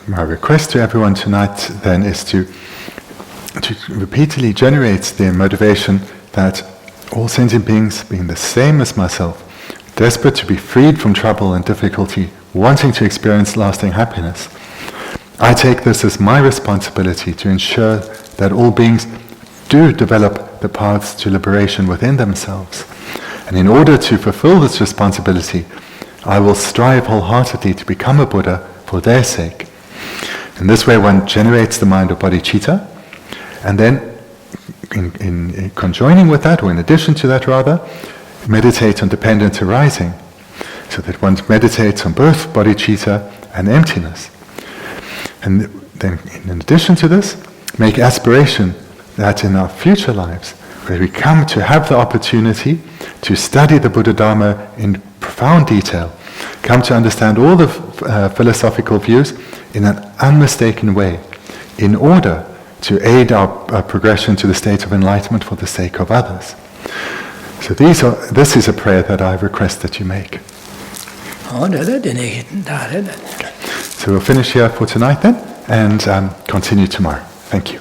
My request to everyone tonight then is to repeatedly generate the motivation that all sentient beings, being the same as myself, desperate to be freed from trouble and difficulty, wanting to experience lasting happiness, I take this as my responsibility to ensure that all beings do develop the paths to liberation within themselves. And in order to fulfill this responsibility, I will strive wholeheartedly to become a Buddha for their sake. In this way one generates the mind of bodhicitta, and then in conjoining with that, or in addition to that rather, meditate on dependent arising, so that one meditates on both bodhicitta and emptiness. And then in addition to this, make aspiration that in our future lives, where we come to have the opportunity to study the Buddha Dharma in profound detail, come to understand all the philosophical views in an unmistaken way, in order to aid our progression to the state of enlightenment for the sake of others. So this is a prayer that I request that you make. So we'll finish here for tonight then, and continue tomorrow. Thank you.